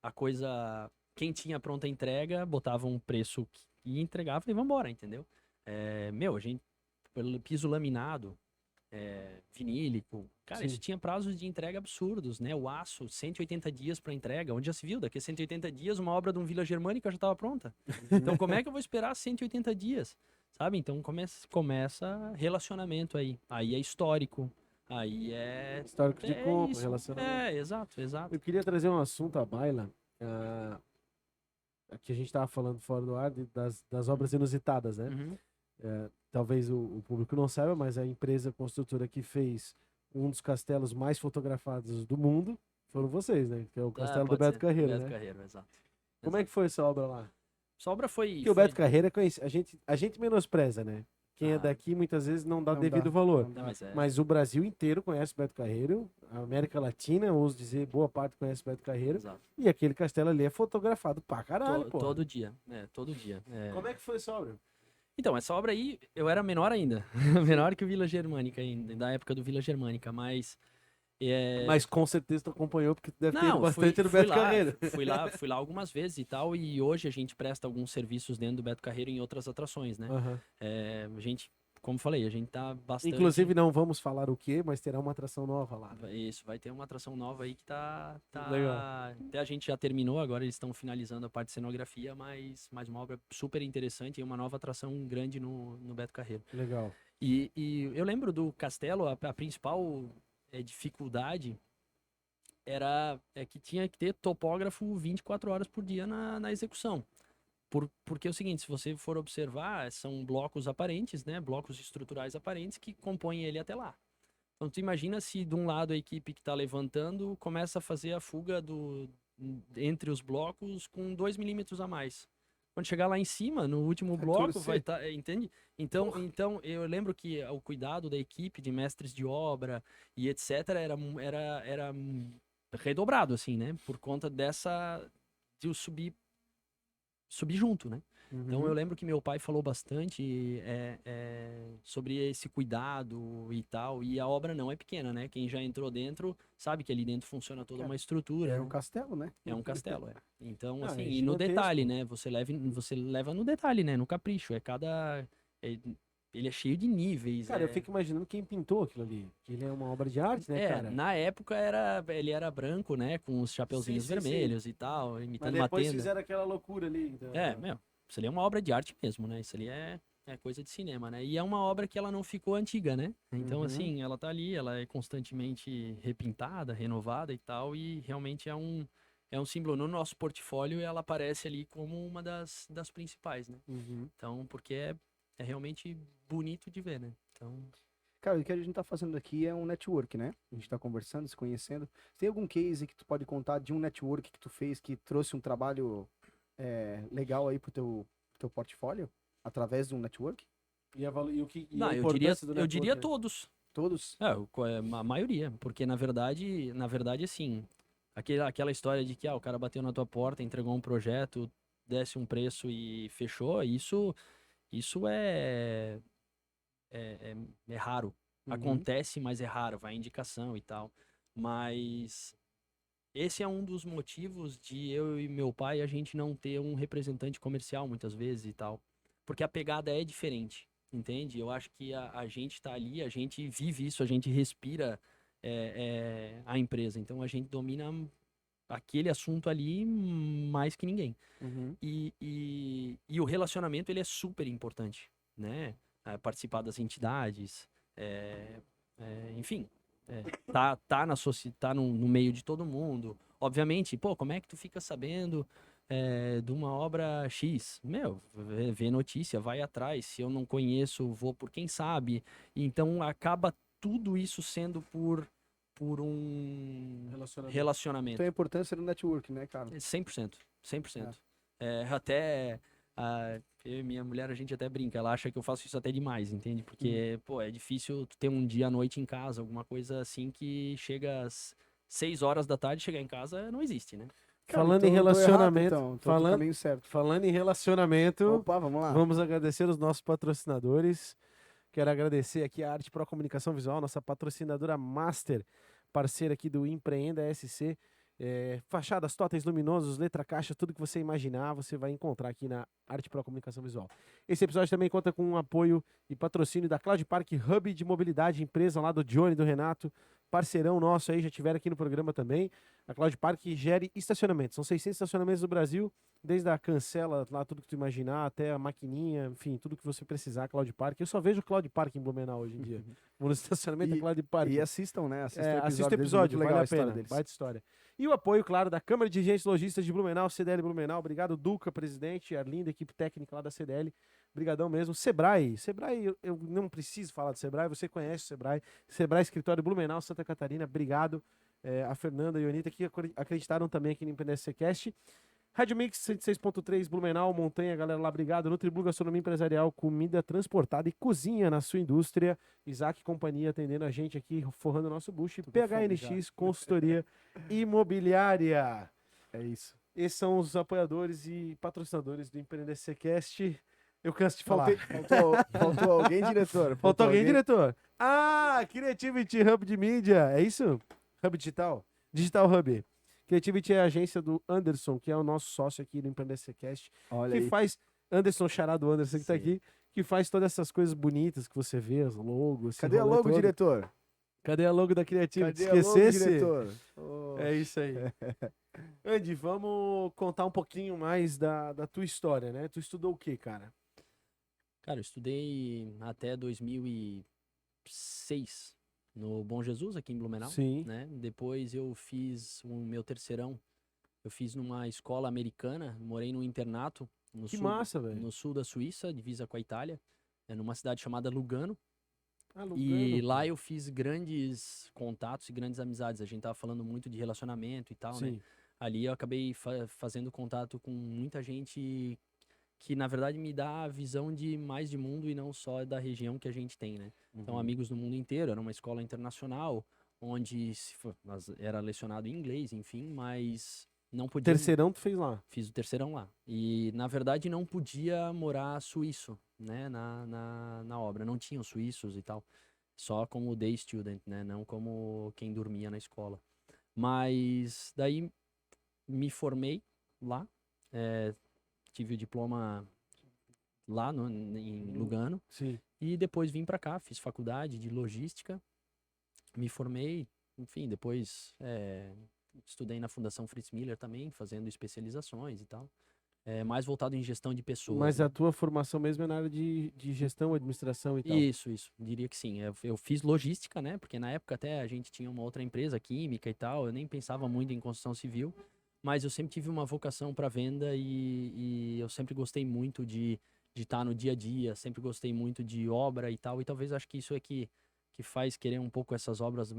a coisa... Quem tinha pronta entrega, botava um preço e entregava e vambora, entendeu? A gente, pelo piso laminado, vinílico. Cara, isso Sim. tinha prazos de entrega absurdos, né? O aço, 180 dias para entrega. Onde já se viu? Daqui a 180 dias, uma obra de um Vila Germânica já estava pronta. Então, como é que eu vou esperar 180 dias? Sabe? Então, começa relacionamento aí. Aí é histórico. Aí Histórico de é compra, isso. relacionamento. Exato, exato. Eu queria trazer um assunto à baila, ah, que a gente estava falando fora do ar, das obras inusitadas, né? Uhum. Talvez o público não saiba, mas a empresa construtora que fez um dos castelos mais fotografados do mundo foram vocês, né? Que é o castelo do Pode Beto ser. Carreiro, Beto né? Carreiro, exato. Como é que foi essa obra lá? Essa obra foi... Porque o Beto Carreiro é conhecido, a gente menospreza, né? Quem é Ah, daqui muitas vezes não dá Não devido dá, valor. não não, dá. mas Mas o Brasil inteiro conhece o Beto Carreiro, a América Latina, eu ouso dizer, boa parte conhece o Beto Carreiro. Exato. E aquele castelo ali é fotografado pra caralho, pô. Todo dia. Todo dia. Como é que foi essa obra? Então, essa obra aí, eu era menor ainda. Menor que o Vila Germânica ainda, da época do Vila Germânica, mas... Mas com certeza tu acompanhou, porque tu deve ter ido Não, bastante no Beto Carreiro. fui lá algumas vezes e tal, e hoje a gente presta alguns serviços dentro do Beto Carreiro em outras atrações, né? Aham. A gente, como falei, a gente tá bastante... Inclusive, não vamos falar o que, mas terá uma atração nova lá. Isso, vai ter uma atração nova aí que tá... Legal. Até a gente já terminou, agora eles estão finalizando a parte de cenografia, mas uma obra super interessante e uma nova atração grande no Beto Carreiro. Legal. E eu lembro do castelo, a principal dificuldade é que tinha que ter topógrafo 24 horas por dia na execução. Porque é o seguinte, se você for observar, são blocos aparentes, né? Blocos estruturais aparentes que compõem ele até lá. Então, tu imagina se de um lado a equipe que está levantando começa a fazer a fuga entre os blocos com 2 milímetros a mais. Quando chegar lá em cima, no último bloco, vai estar... entende? Então, eu lembro que o cuidado da equipe de mestres de obra e etc. era redobrado, assim, né? Por conta de eu subir junto, né? Então eu lembro que meu pai falou bastante sobre esse cuidado e tal. E a obra não é pequena, né? Quem já entrou dentro sabe que ali dentro funciona toda uma estrutura. É né? um castelo, né? É um castelo, é. Então, Ah, assim, é e no gigantesco. detalhe, né? Você leva no detalhe, né? No capricho. Ele é cheio de níveis. Cara, eu fico imaginando quem pintou aquilo ali. Que ele é uma obra de arte, né, cara? Na época ele era branco, né? Com os chapeuzinhos Sim, sim, vermelhos e tal, Mas imitando uma depois tenda. fizeram aquela loucura ali. Então, Isso ali é uma obra de arte mesmo, né? Isso ali é coisa de cinema, né? E é uma obra que ela não ficou antiga, né? Então, Uhum. assim, ela tá ali, ela é constantemente repintada, renovada e tal, e realmente é um símbolo. No nosso portfólio, ela aparece ali como uma das principais, né? Uhum. Então, porque é realmente bonito de ver, né? Então, Cara, o que a gente tá fazendo aqui é um network, né? A gente tá conversando, se conhecendo. Tem algum case que tu pode contar de um network que tu fez que trouxe um trabalho legal aí pro teu portfólio? Através de um network? E não, a eu importância do eu diria network, né? todos. Todos? A maioria, porque na verdade, assim, aquela história de que o cara bateu na tua porta, entregou um projeto, desse um preço e fechou, isso é raro. Uhum. Acontece, mas é raro, vai indicação e tal. Mas esse é um dos motivos de eu e meu pai a gente não ter um representante comercial muitas vezes e tal. Porque a pegada é diferente, entende? Eu acho que a gente tá ali, a gente vive isso, a gente respira a empresa. Então a gente domina aquele assunto ali mais que ninguém. Uhum. E o relacionamento ele é super importante, né? Participar das entidades, enfim, tá no meio de todo mundo. Obviamente, pô, como é que tu fica sabendo de uma obra X? Vê notícia, vai atrás. Se eu não conheço, vou por quem sabe. Então acaba tudo isso sendo por um relacionamento. Então a importância do network, né, cara? 100%, 100%. Até eu e minha mulher, a gente até brinca, ela acha que eu faço isso até demais, entende? Porque, pô, é difícil tu ter um dia à noite em casa, alguma coisa assim que chega às 6 horas da tarde, chegar em casa não existe, né? Cara, Falando em então eu tô errado, relacionamento, então. Tô no falando, caminho certo. falando em relacionamento, Opa, vamos lá. vamos agradecer os nossos patrocinadores. Quero agradecer aqui a Arte Pro Comunicação Visual, nossa patrocinadora master, parceira aqui do Empreenda SC. Fachadas, totens luminosos, letra caixa, tudo que você imaginar, você vai encontrar aqui na Arte Pro Comunicação Visual. Esse episódio também conta com o apoio e patrocínio da Cloud Park Hub de Mobilidade, empresa lá do Johnny e do Renato, parceirão nosso aí, já tiveram aqui no programa também. A Cloud Park gere estacionamentos, são 600 estacionamentos do Brasil, desde a cancela, lá tudo que tu imaginar, até a maquininha, enfim, tudo que você precisar, Cloud Park. Eu só vejo Cloud Park em Blumenau hoje em dia. Vou no estacionamento da Cloud Park. E assistam, né? Assista o deles, episódio, muito vale legal a a história pena, deles. baita história. E o apoio, claro, da Câmara de Dirigentes Lojistas de Blumenau, CDL Blumenau. Obrigado, Duca, presidente, Arlinda, equipe técnica lá da CDL. Obrigadão mesmo. Sebrae, eu não preciso falar do Sebrae, você conhece o Sebrae. Sebrae Escritório Blumenau, Santa Catarina, obrigado. A Fernanda e a Anitta que acreditaram também aqui no Independência Cast. Rádio Mix 106.3 Blumenau, Montanha, galera lá, obrigado. Nutriblu Gastronomia Empresarial, comida transportada e cozinha na sua indústria. Isaac e companhia atendendo a gente aqui, forrando o nosso bucho. PHNX, consultoria imobiliária. É isso. Esses são os apoiadores e patrocinadores do Empreender Cast. Eu canso de falar. Faltou alguém, diretor? Faltou alguém, diretor? Ah, Creativity Hub de mídia, é isso? Hub Digital? Digital Hub. Creativity é a agência do Anderson, que é o nosso sócio aqui do Empreender Cast. Olha Que aí. faz, Anderson, charado Anderson que tá Sim. aqui, que faz todas essas coisas bonitas que você vê, os logos. Cadê a logo, diretor? Cadê a logo da Creativity? Cadê a logo, Esquecesse? diretor? Oh. É isso aí. Andy, vamos contar um pouquinho mais da tua história, né? Tu estudou o quê, cara? Cara, eu estudei até 2006 no Bom Jesus, aqui em Blumenau, Sim. né? Depois eu fiz o meu terceirão. Eu fiz numa escola americana, morei num internato no Que sul, massa, velho. no sul da Suíça, divisa com a Itália, numa cidade chamada Lugano. Ah, E Lugano, lá pô. eu fiz grandes contatos e grandes amizades. A gente tava falando muito de relacionamento e tal, né? Sim. Ali eu acabei fazendo contato com muita gente que, na verdade, me dá a visão de mais de mundo e não só da região que a gente tem, né? Então, Uhum. amigos no mundo inteiro. Era uma escola internacional, onde era lecionado em inglês, enfim, mas não podia... Terceirão tu fez lá. Fiz o terceirão lá. E, na verdade, não podia morar suíço, né, na obra. Não tinham suíços e tal. Só como day student, né? Não como quem dormia na escola. Mas daí me formei lá. Tive o diploma lá em Lugano. Sim. E depois vim pra cá, fiz faculdade de logística. Me formei, enfim, depois estudei na Fundação Fritz Miller também, fazendo especializações e tal. Mais voltado em gestão de pessoas. Mas né? a tua formação mesmo é na área de gestão, administração e tal. Isso, diria que sim. Eu fiz logística, né? Porque na época até a gente tinha uma outra empresa, química e tal. Eu nem pensava muito em construção civil, mas eu sempre tive uma vocação para venda e eu sempre gostei muito de estar no dia a dia, sempre gostei muito de obra e tal. E talvez acho que isso é que faz querer um pouco essas obras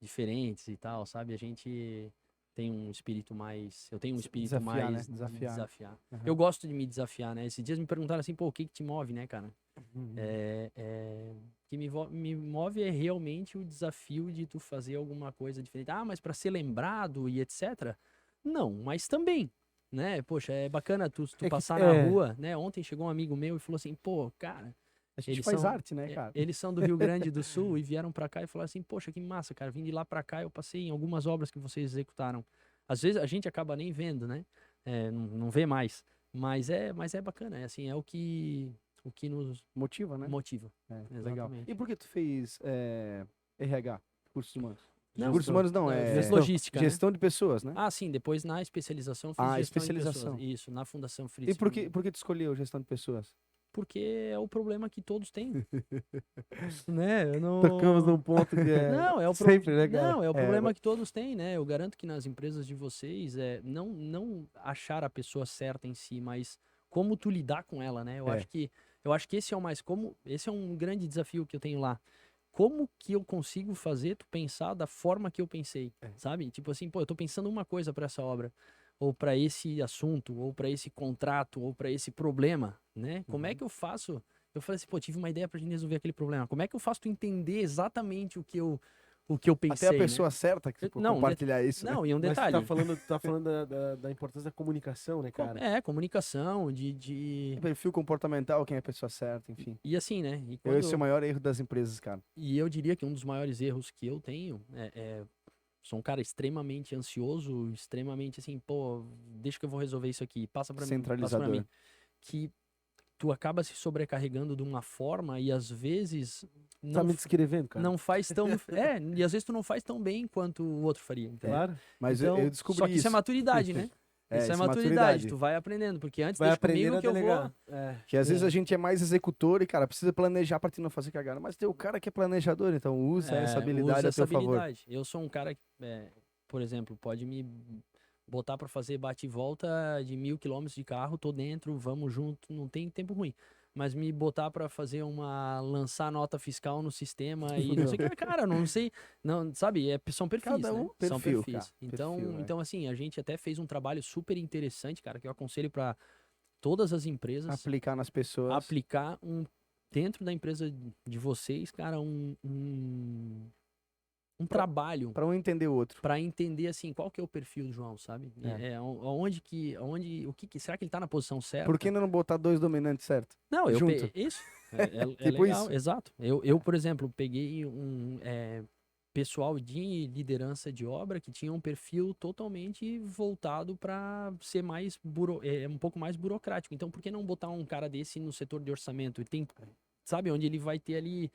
diferentes e tal, sabe? A gente tem um espírito mais... Eu tenho um espírito Desafiar, mais... né? de Desafiar. desafiar. Eu gosto de me desafiar, né? Esses dias me perguntaram assim, pô, o que te move, né, cara? Uhum. O que me move é realmente o desafio de tu fazer alguma coisa diferente. Ah, mas para ser lembrado e etc. Não, mas também, né? Poxa, é bacana tu que- passar na rua, né? Ontem chegou um amigo meu e falou assim, pô, cara, A gente eles faz são- arte, né, cara? eles são do Rio Grande do Sul e vieram pra cá e falaram assim, poxa, que massa, cara, vim de lá pra cá, eu passei em algumas obras que vocês executaram. Às vezes a gente acaba nem vendo, né? Não vê mais. Mas é bacana, assim, é o que nos Motiva, né? motiva. Legal. Exatamente. E por que tu fez RH, cursos humanos? Não, Cursos humanos não, eu é fiz logística, né? gestão de pessoas, né? Ah, sim, depois na especialização eu fiz Ah, gestão de especialização. pessoas. Isso, na Fundação Fritz. E por que tu escolheu gestão de pessoas? Porque é o problema que todos têm. Né? Eu não... Tocamos num ponto que é Não, é o sempre, né, cara? Não, é o problema que todos têm, né? Eu garanto que nas empresas de vocês não achar a pessoa certa em si, mas como tu lidar com ela, né? Eu acho que esse é o esse é um grande desafio que eu tenho lá. Como que eu consigo fazer tu pensar da forma que eu pensei, sabe? Tipo assim, pô, eu tô pensando uma coisa para essa obra, ou para esse assunto, ou para esse contrato, ou para esse problema, né? Como é que eu faço? Eu falei assim, pô, tive uma ideia pra gente resolver aquele problema. Como é que eu faço tu entender exatamente o que eu o que eu pensei, Até a pessoa certa que por Não, compartilhar isso, né? Não, e um Mas detalhe. tá falando da importância da comunicação, né, cara? Comunicação, de... Perfil comportamental, quem é a pessoa certa, enfim. E assim, né? E Esse é o maior erro das empresas, cara. E eu diria que um dos maiores erros que eu tenho sou um cara extremamente ansioso, extremamente assim, pô, deixa que eu vou resolver isso aqui, passa pra mim, passa pra Centralizador. mim. Que tu acaba se sobrecarregando de uma forma e às vezes Tá não, me descrevendo, cara. não faz tão... e às vezes tu não faz tão bem quanto o outro faria, entendeu? Claro. Mas Então, eu descobri só que isso é maturidade, né? Isso é maturidade, tu vai aprendendo, porque antes Vai deixa aprender comigo a que eu vou... delegar. É. Que às vezes a gente é mais executor e, cara, precisa planejar pra te não fazer cagada. Mas tem o cara que é planejador, então usa essa habilidade usa a teu essa favor. habilidade. Eu sou um cara que, por exemplo, pode me botar pra fazer bate e volta de 1.000 quilômetros de carro, tô dentro, vamos junto, não tem tempo ruim. Mas me botar pra fazer lançar nota fiscal no sistema e não sei o que, cara, não sei, não, sabe, são perfis, Cada um né? perfil, São perfis. cara. Então, Perfil, então assim, a gente até fez um trabalho super interessante, cara, que eu aconselho pra todas as empresas Aplicar nas pessoas. aplicar dentro da empresa de vocês, cara, um trabalho Pra um entender o outro. para entender assim qual que é o perfil do João, sabe? Será que ele tá na posição certa? Por que não botar dois dominantes certo? Não, junto? isso é Tipo legal, isso. exato. Eu, por exemplo, peguei pessoal de liderança de obra que tinha um perfil totalmente voltado para ser mais um pouco mais burocrático. Então, por que não botar um cara desse no setor de orçamento? E tem, sabe, onde ele vai ter ali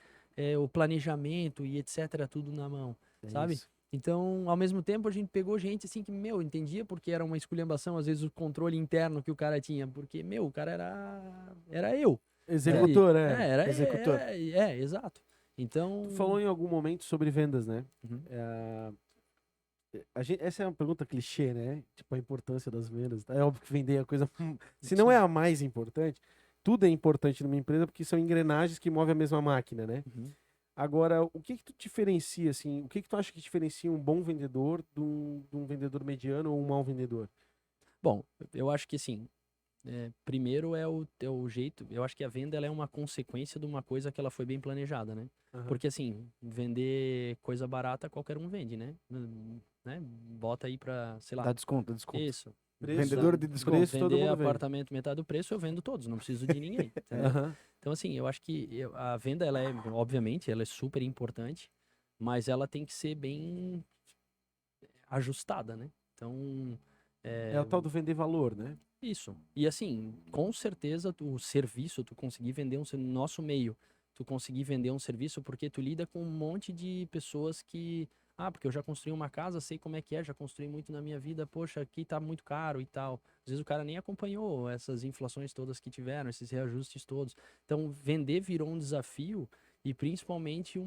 o planejamento e etc, tudo na mão, sabe? Isso. Então, ao mesmo tempo, a gente pegou gente assim que, entendia porque era uma esculhambação, às vezes, o controle interno que o cara tinha, porque, o cara era eu. Executor, Executor. Exato. Então... Tu falou em algum momento sobre vendas, né? Uhum. Essa é uma pergunta clichê, né? Tipo, a importância das vendas. É óbvio que vender é a coisa... Se não é a mais importante, tudo é importante numa empresa porque são engrenagens que movem a mesma máquina, né? Uhum. Agora, o que tu diferencia, assim? O que tu acha que diferencia um bom vendedor de um vendedor mediano ou um mau vendedor? Bom, eu acho que assim, primeiro é o jeito, eu acho que a venda ela é uma consequência de uma coisa que ela foi bem planejada, né? Aham. Porque assim, vender coisa barata qualquer um vende, né? Bota aí pra, sei lá. Dá desconto, dá desconto. Isso. Vendedor de desconto. Preço, todo Vender mundo vende. apartamento metade do preço, eu vendo todos, não preciso de ninguém. Entendeu? Aham. Então, assim, eu acho que a venda, ela obviamente, ela é super importante, mas ela tem que ser bem ajustada, né? Então, É o tal do vender valor, né? isso. E assim, com certeza, o serviço, tu conseguir vender no nosso meio, tu conseguir vender um serviço, porque tu lida com um monte de pessoas que, porque eu já construí uma casa, sei como é que é, já construí muito na minha vida, poxa, aqui tá muito caro e tal. Às vezes o cara nem acompanhou essas inflações todas que tiveram, esses reajustes todos. Então, vender virou um desafio e principalmente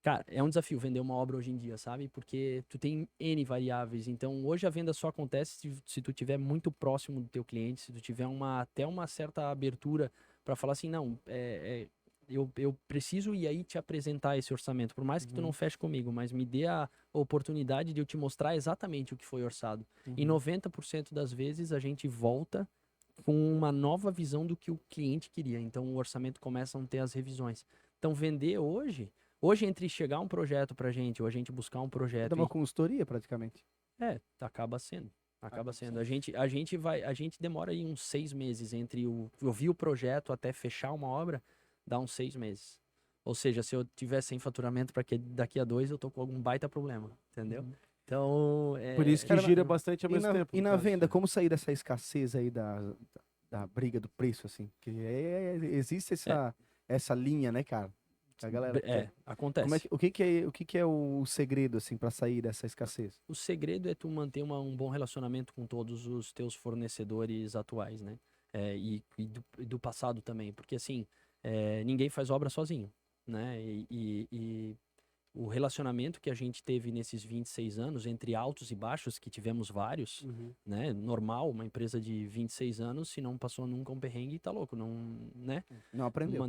Cara, é um desafio vender uma obra hoje em dia, sabe? Porque tu tem N variáveis. Então, hoje a venda só acontece se tu tiver muito próximo do teu cliente, se tu tiver até uma certa abertura para falar assim, não, eu preciso ir aí te apresentar esse orçamento. Por mais que tu não feche comigo, mas me dê a oportunidade de eu te mostrar exatamente o que foi orçado. E 90% das vezes a gente volta com uma nova visão do que o cliente queria. Então, o orçamento começa a ter as revisões. Então, vender hoje, entre chegar um projeto pra gente ou a gente buscar um projeto. Dá uma consultoria, praticamente. Acaba sendo. Acaba sendo. A gente demora aí uns 6 meses entre eu vi o projeto até fechar uma obra, dá uns 6 meses. Ou seja, se eu tiver sem faturamento para que daqui a 2, eu tô com algum baita problema, entendeu? Então, Por isso que Cara, gira bastante ao mesmo tempo. E no na caso. venda, como sair dessa escassez aí da briga do preço, assim? Que existe essa linha, né, cara? A galera acontece. o que é o segredo, assim, pra sair dessa escassez? O segredo é tu manter um bom relacionamento com todos os teus fornecedores atuais, né? E do passado também, porque assim, ninguém faz obra sozinho, né? E o relacionamento que a gente teve nesses 26 anos, entre altos e baixos, que tivemos vários, né? Normal, uma empresa de 26 anos, se não passou nunca um perrengue, tá louco, não, né? Não aprendeu.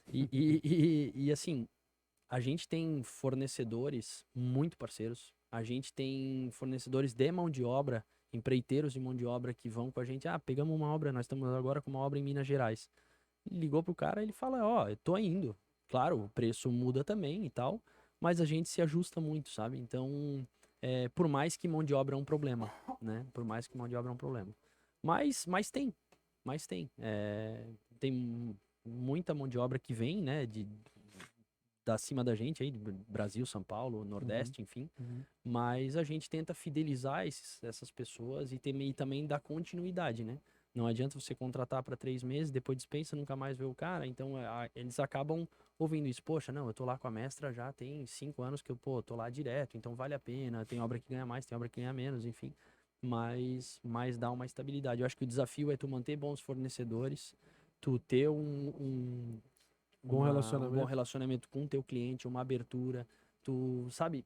E assim, a gente tem fornecedores muito parceiros, a gente tem fornecedores de mão de obra, empreiteiros de mão de obra que vão com a gente, pegamos uma obra, nós estamos agora com uma obra em Minas Gerais. Ligou pro cara, ele fala, eu tô indo, claro, o preço muda também e tal, mas a gente se ajusta muito, sabe? Então, por mais que mão de obra é um problema, né? Por mais que mão de obra é um problema. Mas tem. Tem muita mão de obra que vem, né? Da cima da gente aí, do Brasil, São Paulo, Nordeste, enfim. Mas a gente tenta fidelizar essas pessoas e também dar continuidade, né? Não adianta você contratar para 3 meses, depois dispensa, nunca mais vê o cara. Então, eles acabam ouvindo isso. Poxa, não, eu tô lá com a mestra já tem 5 anos que eu tô lá direto, então vale a pena. Tem obra que ganha mais, tem obra que ganha menos, enfim. Mas dá uma estabilidade. Eu acho que o desafio é tu manter bons fornecedores, tu ter um Bom um relacionamento. bom relacionamento com o teu cliente, uma abertura. Tu sabe,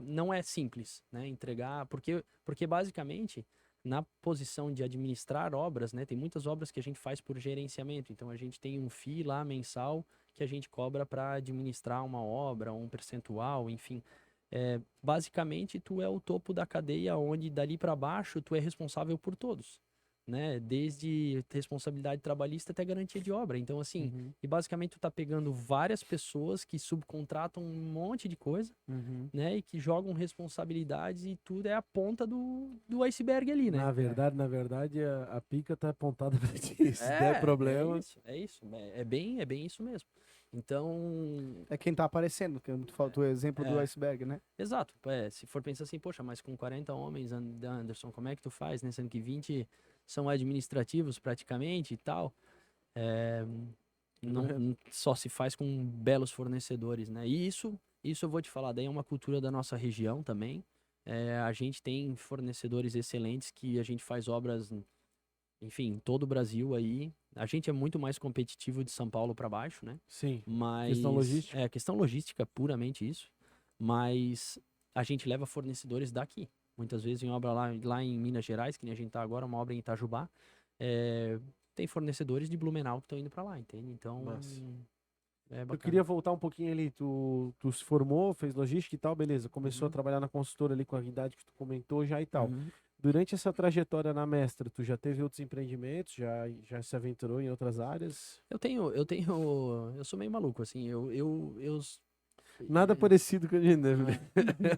não é simples, né? Entregar, porque basicamente na posição de administrar obras, né? Tem muitas obras que a gente faz por gerenciamento, então a gente tem um FII lá mensal que a gente cobra para administrar uma obra, um percentual, enfim. Basicamente, tu é o topo da cadeia, onde dali para baixo tu é responsável por todos, né? Desde responsabilidade trabalhista até garantia de obra. Então, assim, e basicamente tu tá pegando várias pessoas que subcontratam um monte de coisa, né? E que jogam responsabilidades e tudo é a ponta do iceberg ali, né? Na verdade, a pica tá apontada pra ti. Se der problema. É isso. É bem isso mesmo. Então, É quem tá aparecendo, que tu falou o exemplo do iceberg, né? exato. Se for pensar assim, poxa, mas com 40 homens, Anderson, como é que tu faz, né? Sendo que 20 são administrativos praticamente e tal. Só se faz com belos fornecedores, né? E isso eu vou te falar, daí é uma cultura da nossa região também. A gente tem fornecedores excelentes que a gente faz obras, enfim, em todo o Brasil aí. A gente é muito mais competitivo de São Paulo para baixo, né? Sim. Mas Questão logística. Questão logística, puramente isso. Mas a gente leva fornecedores daqui. Muitas vezes em obra lá em Minas Gerais, que nem a gente tá agora, uma obra em Itajubá, tem fornecedores de Blumenau que estão indo para lá, entende? Então, Massa. é Eu bacana. queria voltar um pouquinho ali. Tu se formou, fez logística e tal, beleza. Começou a trabalhar na consultora ali com a idade que tu comentou já e tal. Durante essa trajetória na mestra, tu já teve outros empreendimentos? Já se aventurou em outras áreas? Eu sou meio maluco, assim, Nada parecido com a gente, né?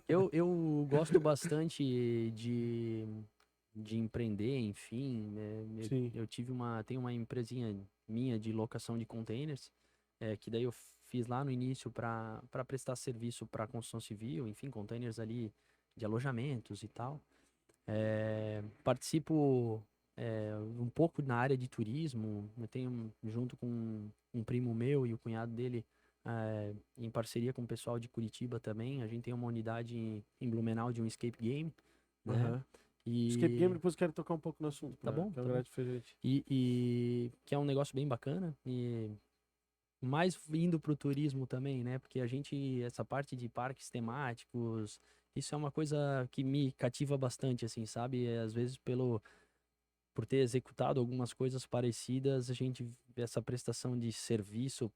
eu gosto bastante de empreender, enfim, Sim. eu tenho uma empresinha minha de locação de containers, que daí eu fiz lá no início para prestar serviço para construção civil, enfim, containers ali de alojamentos e tal. Participo um pouco na área de turismo. Eu tenho, junto com um primo meu e o cunhado dele, em parceria com o pessoal de Curitiba também, a gente tem uma unidade em Blumenau de um escape game, né? Escape game, depois eu quero tocar um pouco no assunto. Tá bom, Que é uma verdade diferente. E que é um negócio bem bacana. E mais indo pro turismo também, né? Porque essa parte de parques temáticos, isso é uma coisa que me cativa bastante, assim, sabe? Às vezes por ter executado algumas coisas parecidas, a gente vê essa prestação de serviço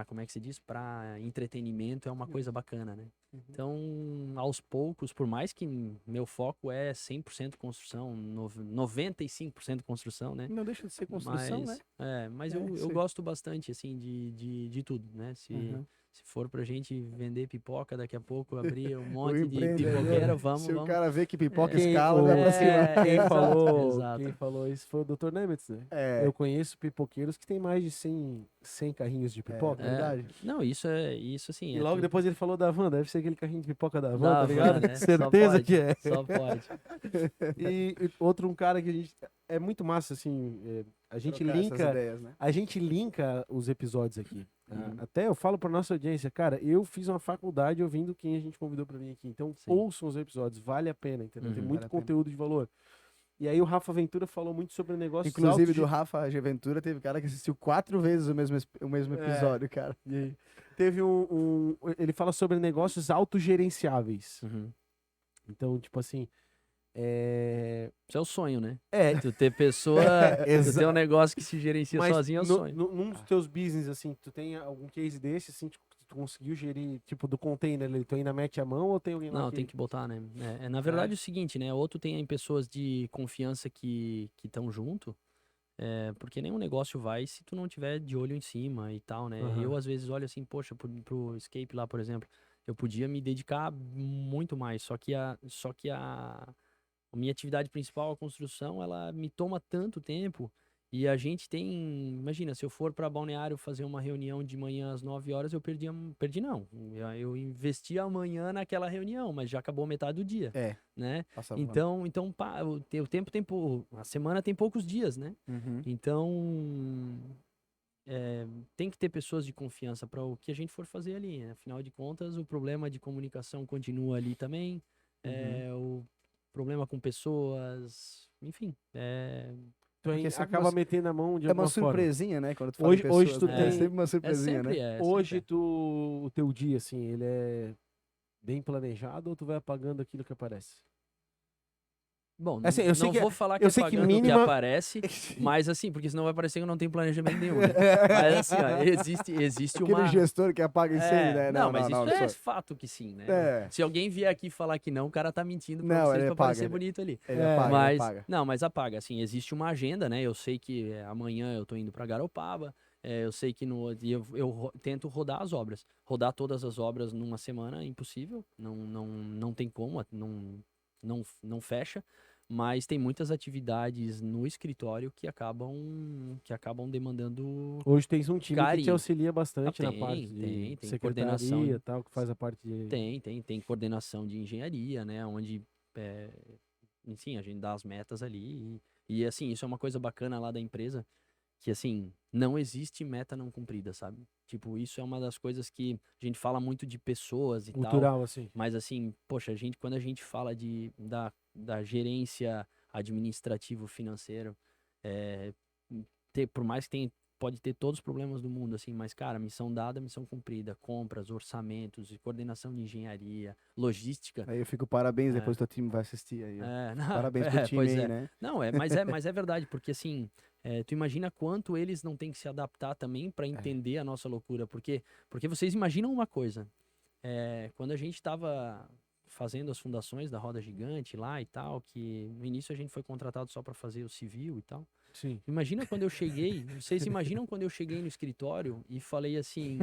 como é que se diz? Para entretenimento é uma coisa bacana, né? Então, aos poucos, por mais que meu foco é 100% construção, 95% construção, né? Não deixa de ser construção, né? Mas eu gosto bastante, assim, de tudo, né? Se for pra gente vender pipoca, daqui a pouco abrir um monte de pipoqueira, vamos. Se o cara vê que pipoca Quem- escala, o- vai pra cima. Quem falou isso foi o Dr. Nemitz, né? É. Eu conheço pipoqueiros que tem mais de 100 carrinhos de pipoca. Verdade. Não, isso assim. E logo depois ele falou da van, deve ser aquele carrinho de pipoca da van, Da tá ligado? van, né? Certeza que é. Só pode. E um cara que a gente. É muito massa, assim. A gente Trocar essas linka. ideias, né? A gente linka os episódios aqui. Até eu falo pra nossa audiência, cara, eu fiz uma faculdade ouvindo quem a gente convidou pra vir aqui. Então, ouçam os episódios, vale a pena, entendeu? Tem muito conteúdo de valor. E aí o Rafa Ventura falou muito sobre negócios. Inclusive, do Rafa G. Ventura, teve cara que assistiu 4 vezes o mesmo episódio, cara. E aí, teve ele fala sobre negócios autogerenciáveis. Então, tipo assim. Isso é o sonho, né? É. Tu ter pessoa. Tu ter um negócio que se gerencia Mas sozinho é o sonho. Num dos teus business, assim, tu tem algum case desse, assim, tipo, que tu conseguiu gerir, tipo, do container ali, tu ainda mete a mão ou tem alguém lá Não, tem que botar, né? Na verdade é o seguinte, né? Ou tu tem pessoas de confiança que estão junto, Porque nenhum negócio vai se tu não tiver de olho em cima e tal, né? Aham. Eu, às vezes, olho assim, poxa, pro Escape lá, por exemplo, eu podia me dedicar muito mais, a minha atividade principal, a construção, ela me toma tanto tempo. E a gente tem, imagina, se eu for para Balneário fazer uma reunião de manhã às 9 horas, perdi não. Eu investi amanhã naquela reunião, mas já acabou metade do dia, É, né? passa voando. Então o tempo a semana tem poucos dias, né? Uhum. Então, tem que ter pessoas de confiança para o que a gente for fazer ali, né? Afinal de contas, o problema de comunicação continua ali também, o problema com pessoas, enfim, Tu Porque é sempre acaba metendo a mão de é uma alguma forma. surpresinha, né? Quando tu fala em Hoje pessoas, tu né? É tem. sempre uma surpresinha, né? Hoje sempre o teu dia, assim, ele é bem planejado ou tu vai apagando aquilo que aparece? Bom, Assim, eu sei não que, vou falar que eu é sei que pagando o que mínima. aparece, mas assim, porque senão vai parecer que eu não tenho planejamento nenhum, né? Mas assim, ó, existe Aquele uma... gestor que apaga incêndio, né? Não, Não, mas não, isso não. é Só... fato que sim, né? É. Se alguém vier aqui falar que não, o cara tá mentindo pra Não, vocês ele pra apaga. parecer bonito ali. Ele É. apaga, ele Mas, apaga. não, mas apaga, assim, existe uma agenda, né? Eu sei que amanhã eu tô indo pra Garopaba, eu sei que no outro dia tento rodar as obras. Rodar todas as obras numa semana é impossível, não tem como, não fecha, mas tem muitas atividades no escritório que acabam demandando Hoje tens um time que te carinho. auxilia bastante na parte Tem de coordenação. secretaria e tal, que faz a parte de. Tem coordenação de engenharia, né? Onde, enfim, a gente dá as metas ali. Assim, isso é uma coisa bacana lá da empresa, que, assim, não existe meta não cumprida, sabe? Tipo, isso é uma das coisas que a gente fala muito de pessoas e tal, Cultural, assim. mas, assim, poxa, quando a gente fala da gerência administrativo-financeiro, é, por mais que pode ter todos os problemas do mundo, assim, mas, cara, missão dada, missão cumprida, compras, orçamentos, e coordenação de engenharia, logística. Aí eu fico parabéns, É, depois teu time vai assistir aí, ó. não, Parabéns pro time pois aí, é. né? Não, mas é verdade, porque assim, tu imagina quanto eles não têm que se adaptar também para entender a nossa loucura, porque vocês imaginam uma coisa, quando a gente estava fazendo as fundações da Roda Gigante lá e tal, que no início a gente foi contratado só para fazer o civil e tal. Sim. Imagina quando eu cheguei, vocês imaginam quando eu cheguei no escritório e falei assim,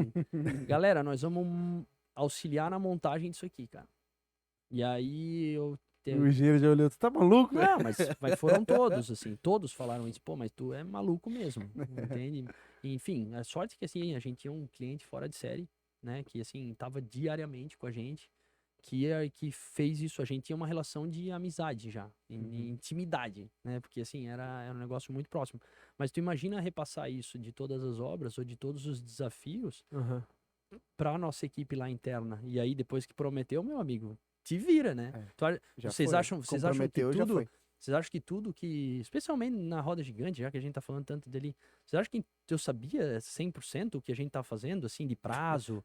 galera, nós vamos auxiliar na montagem disso aqui, cara. E aí O engenheiro já olhou, tu tá maluco? não, mas foram todos, assim, todos falaram isso, pô, mas tu é maluco mesmo, entende? Enfim, a sorte que, assim, a gente tinha um cliente fora de série, né, que, assim, tava diariamente com a gente, que fez isso, a gente tinha uma relação de amizade já, intimidade, né, porque, assim, era um negócio muito próximo. Mas tu imagina repassar isso de todas as obras ou de todos os desafios Aham. pra nossa equipe lá interna, e aí depois que prometeu, meu amigo, te vira, né? Já Vocês foi. acham que Comprometeu, já tudo, foi. vocês acham que tudo que, especialmente na roda gigante, já que a gente tá falando tanto dele, vocês acham que eu sabia 100% o que a gente tá fazendo, assim, de prazo?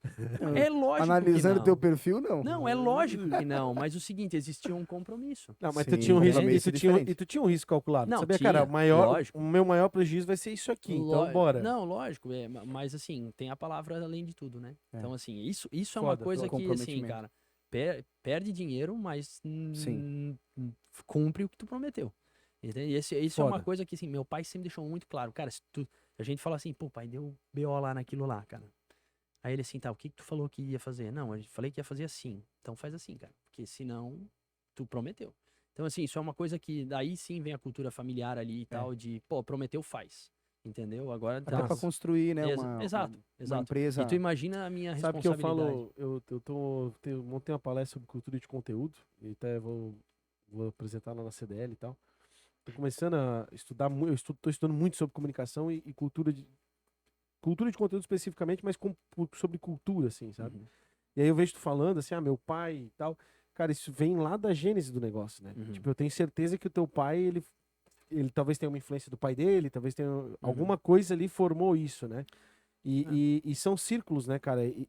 É lógico Analisando que teu não. perfil, não. Não, é lógico que não, mas o seguinte, existia um compromisso. Não, mas tu Sim, tinha um risco, compromisso diferente. e tu tinha um risco calculado. Não, Sabia, tinha, cara, lógico. o meu maior prejuízo vai ser isso aqui, então bora. Não, lógico, mas assim, tem a palavra além de tudo, né? É. Então, assim, isso é uma Foda, coisa pelo que, assim, comprometimento. cara, perde dinheiro, mas Sim. cumpre o que tu prometeu. Entende? Isso é uma Foda. coisa que, assim, meu pai sempre deixou muito claro. Cara, a gente fala assim, pô, pai, deu BO lá naquilo lá, cara. Aí ele assim, tá, o que tu falou que ia fazer? Não, eu falei que ia fazer assim. Então faz assim, cara, porque senão tu prometeu. Então, assim, isso é uma coisa que daí sim vem a cultura familiar ali e tal, de, pô, prometeu, faz. Entendeu? Agora Até tá. pra construir, né? Exato, Uma exato. empresa. E tu imagina a minha Sabe que eu responsabilidade. falo, montei uma palestra sobre cultura de conteúdo, e até vou apresentar lá na CDL e tal. Tô começando a estudar, tô estudando muito sobre comunicação e cultura de conteúdo especificamente, mas sobre cultura, assim, sabe? Uhum, E aí eu vejo tu falando assim, meu pai e tal. Cara, isso vem lá da gênese do negócio, né? uhum. Tipo, eu tenho certeza que o teu pai, ele talvez tenha uma influência do pai dele, talvez tenha Uhum. alguma coisa ali formou isso, né? E são círculos, né, cara? E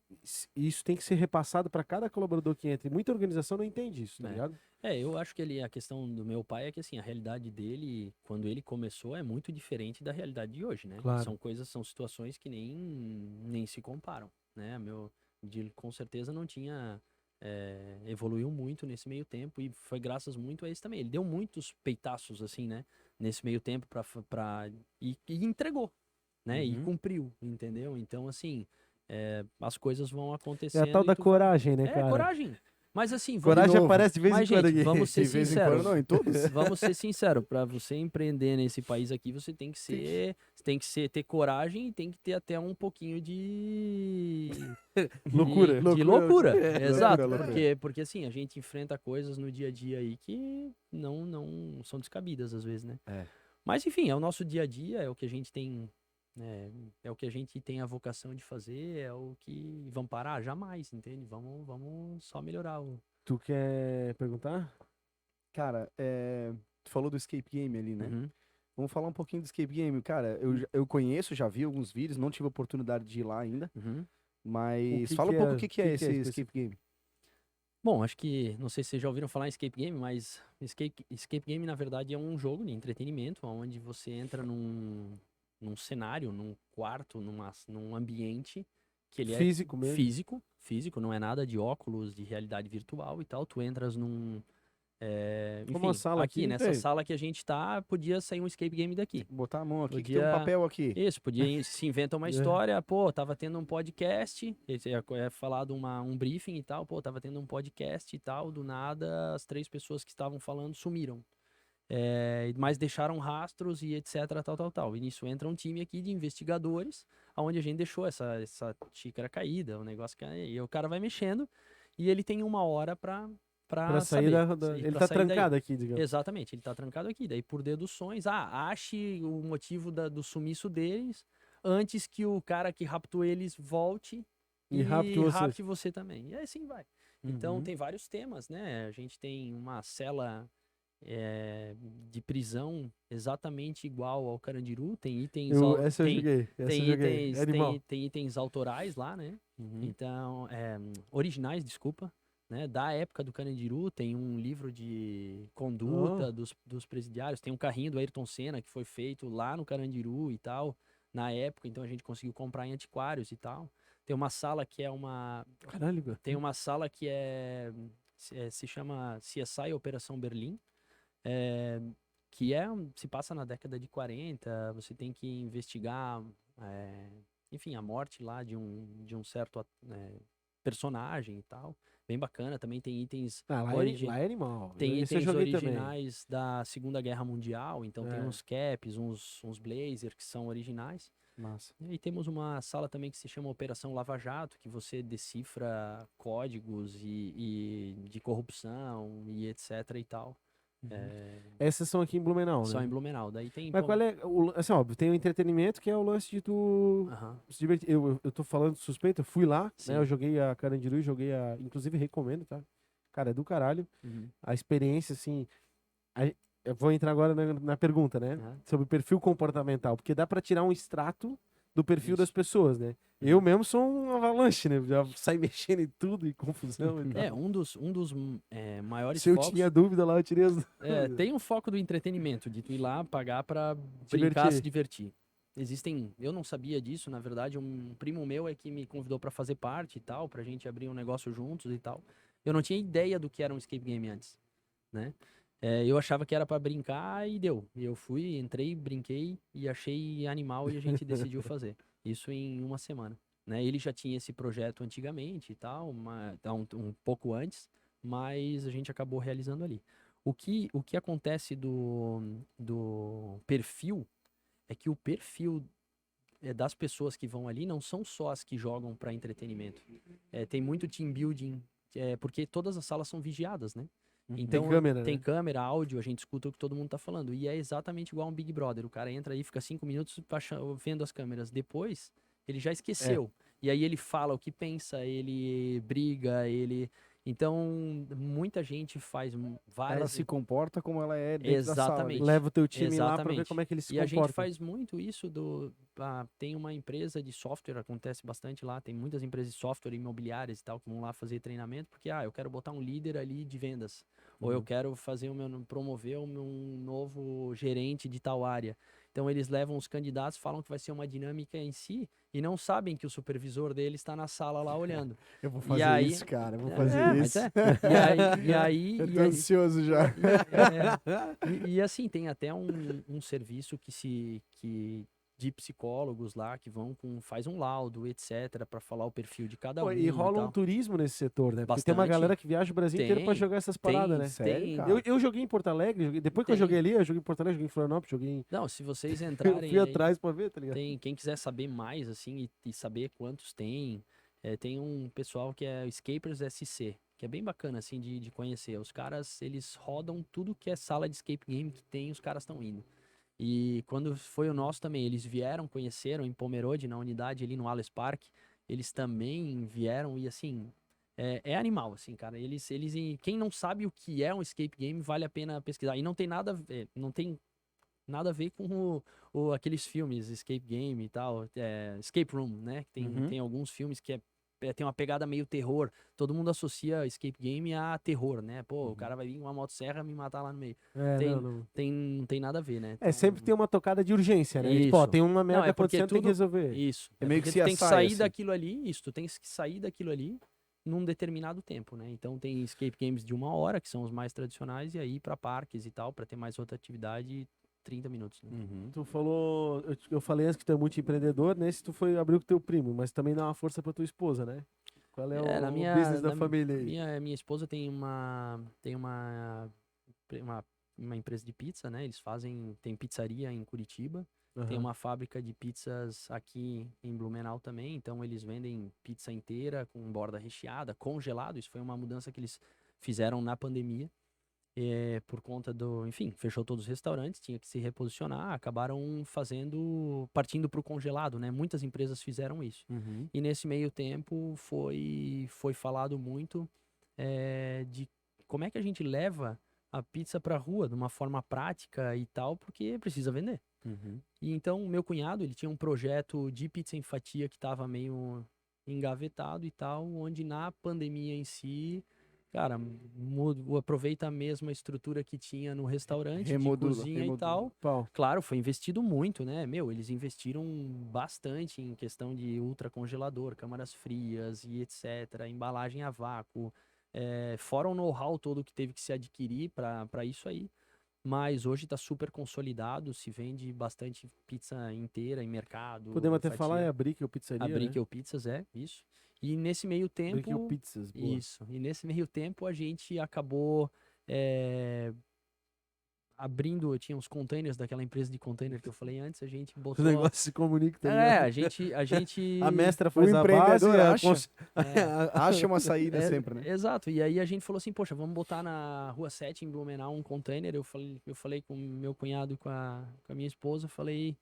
isso tem que ser repassado para cada colaborador que entra. E muita organização não entende isso, tá É. ligado? Eu acho que a questão do meu pai é que, assim, a realidade dele, quando ele começou, é muito diferente da realidade de hoje, né? Claro. São situações que nem se comparam, né? Com certeza não tinha evoluiu muito nesse meio tempo e foi graças muito a esse também. Ele deu muitos peitaços, assim, né? Nesse meio tempo e entregou, né? E Uhum. cumpriu, entendeu? Então, assim, as coisas vão É a acontecendo tal e da tu vai... coragem, né, É, cara? coragem. Mas assim, Coragem novo. aparece de vez em mas, quando gente, aqui. vamos ser De vez em quando, sinceros. não, em todos. Vamos ser sinceros, para você empreender nesse país aqui, você tem que ter coragem e tem que ter até um pouquinho Loucura. de loucura. Loucura, Exato, loucura. porque assim, a gente enfrenta coisas no dia a dia aí que não são descabidas às vezes, né? É. Mas enfim, é o nosso dia a dia, é o que a gente tem, né, é o que a gente tem a vocação de fazer, é o que vamos parar jamais, entende? Vamos só melhorar o Tu quer perguntar? Cara, tu falou do escape game ali, né? Uhum, Vamos falar um pouquinho do escape game. Cara, eu conheço, já vi alguns vídeos, não tive a oportunidade de ir lá ainda. uhum. O Mas que fala que um pouco o é, que o que é que que é esse específico? escape game. Bom, acho que, não sei se vocês já ouviram falar em escape game, mas escape game, na verdade, é um jogo de entretenimento, onde você entra num cenário, num quarto, num ambiente que ele é Físico mesmo. físico, não é nada de óculos, de realidade virtual e tal. Tu entras Como uma enfim, sala aqui, aqui. nessa sala que a gente tá, podia sair um escape game daqui. Botar a mão aqui que tem um Podia. papel aqui. Isso, se inventa uma É. história, pô, tava tendo um podcast, esse é falado um briefing e tal, pô, tava tendo um podcast e tal, do nada as 3 pessoas que estavam falando sumiram. Mas deixaram rastros e etc, tal. E nisso entra um time aqui de investigadores, onde a gente deixou essa xícara caída, o negócio que e o cara vai mexendo e ele tem 1 hora Pra pra sair saber, ele pra tá sair daí. trancado aqui, digamos. Exatamente, ele tá trancado aqui. Daí, por deduções, ache o motivo do sumiço deles antes que o cara que raptou eles volte E rapte vocês. rapte você também. E assim vai. Então, Uhum. tem vários temas, né? A gente tem uma cela de prisão exatamente igual ao Carandiru. Tem itens, Essa eu joguei. Essa eu joguei. É animal. tem itens autorais lá, né? Uhum. Então, originais, desculpa, né? Da época do Carandiru, tem um livro de conduta dos presidiários, tem um carrinho do Ayrton Senna que foi feito lá no Carandiru e tal, na época, então a gente conseguiu comprar em antiquários e tal. Tem uma sala que é uma. Caralho, cara. Tem uma sala que se chama CSI Operação Berlim, é, que se passa na década de 40, você tem que investigar, enfim, a morte lá de um certo personagem e tal. Bem bacana, também tem itens Lá é animal. tem Esse eu itens joguei também. originais da Segunda Guerra Mundial, então tem É. uns caps, uns blazers que são originais. Massa. E temos uma sala também que se chama Operação Lava Jato, que você decifra códigos e de corrupção e etc e tal. Essas são aqui em Blumenau, Só né? em Blumenau. Daí tem. Mas qual é assim, óbvio, tem o entretenimento que é o lance de tu Aham. se divertir. Eu tô falando suspeito, eu fui lá, Sim. né? Eu joguei a Carandiru, inclusive recomendo, tá? Cara, é do caralho. Uhum. A experiência, assim. Eu vou entrar agora na pergunta, né? Aham. Sobre o perfil comportamental, porque dá pra tirar um extrato do perfil das Isso. pessoas, né? Eu mesmo sou um avalanche, né? Já saio mexendo em tudo, e confusão e tal. Um dos maiores Se eu focos. tinha dúvida lá, eu tirei as Tem um foco do entretenimento, de tu ir lá pagar pra Divertir. brincar, se divertir. Eu não sabia disso, na verdade, um primo meu é que me convidou pra fazer parte e tal, pra gente abrir um negócio juntos e tal. Eu não tinha ideia do que era um escape game antes, né? Eu achava que era pra brincar e deu. Eu fui, entrei, brinquei e achei animal e a gente decidiu fazer. Isso em 1 semana, né? Ele já tinha esse projeto antigamente e tal, um pouco antes, mas a gente acabou realizando ali. O que acontece do perfil é que o perfil das pessoas que vão ali não são só as que jogam para entretenimento. Tem muito team building, porque todas as salas são vigiadas, né? Então, Tem câmera, tem né? câmera, áudio, a gente escuta o que todo mundo tá falando. E é exatamente igual a um Big Brother. O cara entra aí, fica 5 minutos vendo as câmeras. Depois, ele já esqueceu. E aí ele fala o que pensa, ele briga, Então, muita gente faz várias... Ela se comporta como ela é dentro da sala. Exatamente. Leva o teu time lá pra ver Exatamente. como é que eles se E a gente comportam. faz muito isso tem uma empresa de software, acontece bastante lá, tem muitas empresas de software imobiliárias e tal, que vão lá fazer treinamento, porque, eu quero botar um líder ali de vendas, ou eu quero promover um novo gerente de tal área. Então, eles levam os candidatos, falam que vai ser uma dinâmica em si, e não sabem que o supervisor dele está na sala lá olhando. Eu vou fazer aí- isso, cara. Eu vou É, fazer mas isso. é. E aí, Eu tô ansioso já. e assim, tem até um serviço de psicólogos lá que faz um laudo, etc, para falar o perfil de cada Pô, um e rola um tal. turismo nesse setor, né? Porque tem uma Bastante. galera que viaja o Brasil inteiro pra Tem, jogar essas paradas, tem, né? Sério, tem. cara? Eu joguei em Porto Alegre, depois que eu Tem. joguei ali, eu joguei em Porto Alegre, joguei em Florianópolis, joguei em... Não, se vocês Eu entrarem fui aí, atrás pra ver, tá ligado? quem quiser saber mais, assim, e saber quantos tem, tem um pessoal que é Escapers SC, que é bem bacana, assim, de conhecer. Os caras, eles rodam tudo que é sala de escape game que tem, os caras estão indo. E quando foi o nosso também, eles vieram, conheceram em Pomerode, na unidade ali no Alice Park, eles também vieram e, assim, é animal, assim, cara. Quem não sabe o que é um escape game, vale a pena pesquisar. E não tem nada a ver, não tem nada a ver com aqueles filmes, escape game e tal, escape room, né? Que tem alguns filmes que tem uma pegada meio terror. Todo mundo associa escape game a terror, né? Pô, o cara vai vir com uma motosserra e me matar lá no meio. Não. Não tem nada a ver, né? Sempre tem uma tocada de urgência, né? Tipo, ó, Isso. tem uma Não, merda é porque acontecendo, tem que resolver. Isso. É meio porque que tu tem que CSI, sair assim. daquilo ali, tu tens que sair daquilo ali num determinado tempo, né? Então tem escape games de 1 hora, que são os mais tradicionais, e aí pra parques e tal, pra ter mais rotatividade, 30 minutos, né? Tu falou, eu falei antes que tu é muito empreendedor, nesse tu foi abrir com teu primo, mas também dá uma força pra tua esposa, né? Qual é o business da família aí? Minha esposa tem uma empresa de pizza, né? Tem pizzaria em Curitiba, tem Aham. uma fábrica de pizzas aqui em Blumenau também, então eles vendem pizza inteira com borda recheada, congelado. Isso foi uma mudança que eles fizeram na pandemia. Por conta enfim, fechou todos os restaurantes, tinha que se reposicionar, acabaram partindo para o congelado, né? Muitas empresas fizeram isso. E nesse meio tempo foi falado muito de como é que a gente leva a pizza para a rua de uma forma prática e tal, porque precisa vender. E então meu cunhado, ele tinha um projeto de pizza em fatia que estava meio engavetado e tal, onde na pandemia em si, cara, aproveita a mesma estrutura que tinha no restaurante, de cozinha e tal. Pau. Claro, foi investido muito, né? Eles investiram bastante em questão de ultracongelador, câmaras frias e etc., embalagem a vácuo, fora o know-how todo que teve que se adquirir para isso aí. Mas hoje está super consolidado, se vende bastante pizza inteira em mercado. Podemos até fatia. falar, é a Brickell Pizzaria, A Brickell Pizzas, isso. E nesse meio Brickell tempo, Pizzas, boa. isso. E nesse meio tempo a gente acabou abrindo, tinha uns containers daquela empresa de container que eu falei antes, a gente O botou. negócio se comunica, tá ligado? A gente A mestra faz a base, empreendedor a acha. cons- Acha uma saída sempre, né? Exato. E aí a gente falou assim, poxa, vamos botar na Rua 7, em Blumenau, um container. Eu falei com meu cunhado e com a minha esposa, falei,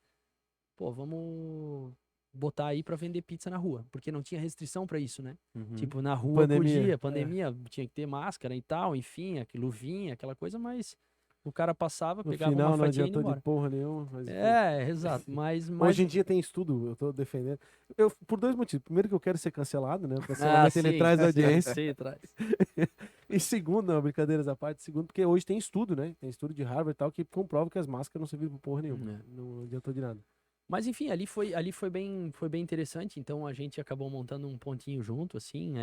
pô, vamos botar aí pra vender pizza na rua, porque não tinha restrição pra isso, né? Tipo, na rua Pandemia, pandemia, tinha que ter máscara e tal, enfim, luvinha, aquela coisa, mas o cara passava, No pegava final uma não fatia e ia adiantou de embora. porra nenhuma. Mas... Exato, mas Hoje em dia tem estudo, eu tô defendendo. Por dois motivos. Primeiro que eu quero ser cancelado, né? O Ah, cancelamento ele sim, traz sim, audiência. sim, traz. E segundo, não, brincadeiras à parte, segundo, porque hoje tem estudo, né? Tem estudo de Harvard e tal, que comprova que as máscaras não serviram pra porra nenhuma. Não adiantou de nada. Mas enfim, ali foi bem interessante, então a gente acabou montando um pontinho junto, assim,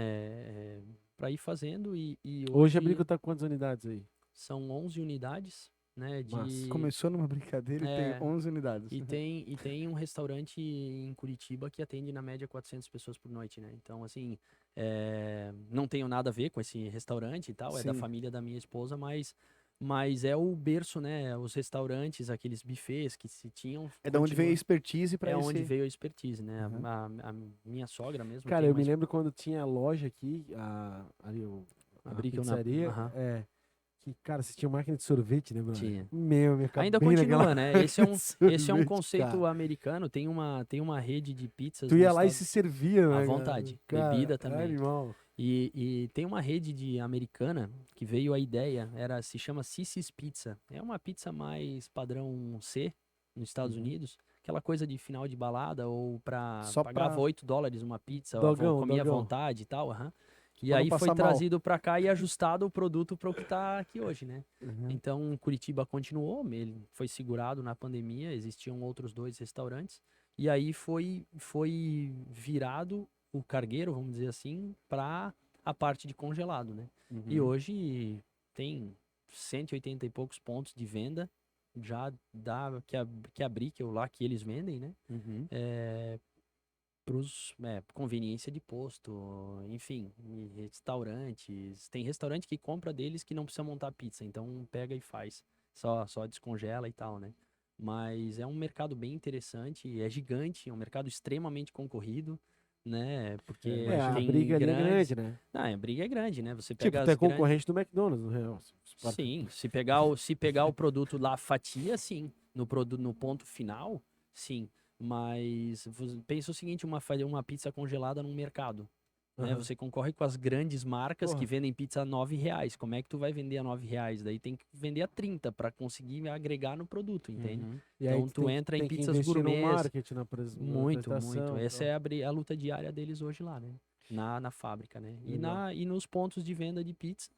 para ir fazendo e Hoje a Brickell tá com quantas unidades aí? são 11 unidades, né, Massa. Começou numa brincadeira e tem 11 unidades. e tem um restaurante em Curitiba que atende na média 400 pessoas por noite, né, então assim, não tenho nada a ver com esse restaurante e tal, é da Sim. família da minha esposa, mas é o berço, né, os restaurantes, aqueles buffets que se tinham. É da onde veio a continuam- expertise pra É esse... onde veio a expertise, né? Uhum. A minha sogra mesmo. Cara, tem eu uma me lembro quando tinha a loja aqui, a Brickell na- pizzaria, aham. que, cara, você tinha máquina de sorvete, né, brother? Tinha. Minha Ainda cabeça continua, naquela né? Esse é um sorvete, conceito cara. americano. Tem uma rede de pizzas. Tu ia nos lá e Estados- se servia, né? À cara? vontade. Cara, Bebida também. Animal. E tem uma rede de americana que veio a ideia, se chama Cicis Pizza. É uma pizza mais padrão C nos Estados Unidos. Aquela coisa de final de balada ou Só pagava pra- $8 uma pizza, Dogão, comia à dogão. vontade e tal. E Pra não aí foi passar mal. trazido pra cá e ajustado o produto para o que tá aqui hoje, né? Uhum. Então Curitiba continuou, ele foi segurado na pandemia, existiam outros 2 restaurantes. E aí foi virado o cargueiro, vamos dizer assim, para a parte de congelado, né? E hoje tem 180 e poucos pontos de venda já que a Brickell lá que eles vendem, né? Conveniência de posto, enfim, e restaurantes. Tem restaurante que compra deles que não precisa montar pizza, então pega e faz. Só descongela e tal, né? Mas é um mercado bem interessante, é gigante, é um mercado extremamente concorrido, né? Porque a tem briga ali é grandes... grande, né? Não, a briga é grande, né? Você Tipo, pega tu é as grandes... concorrente do McDonald's, no real. Sim, se pegar o produto lá, fatia, sim. No ponto final, sim. Mas pensa o seguinte, uma pizza congelada num mercado. Né? Aham. Você concorre com as grandes marcas Porra. que vendem pizza a R$ 9. Como é que tu vai vender a R$ 9? Daí tem que vender a 30 para conseguir agregar no produto, entende? E aí Então tu entra em tem que pizzas investir no gourmets. marketing, na Muito, apresentação. muito. e Essa tal. é a luta diária deles hoje lá, né? Na fábrica, né? Legal. E nos pontos de venda de pizza,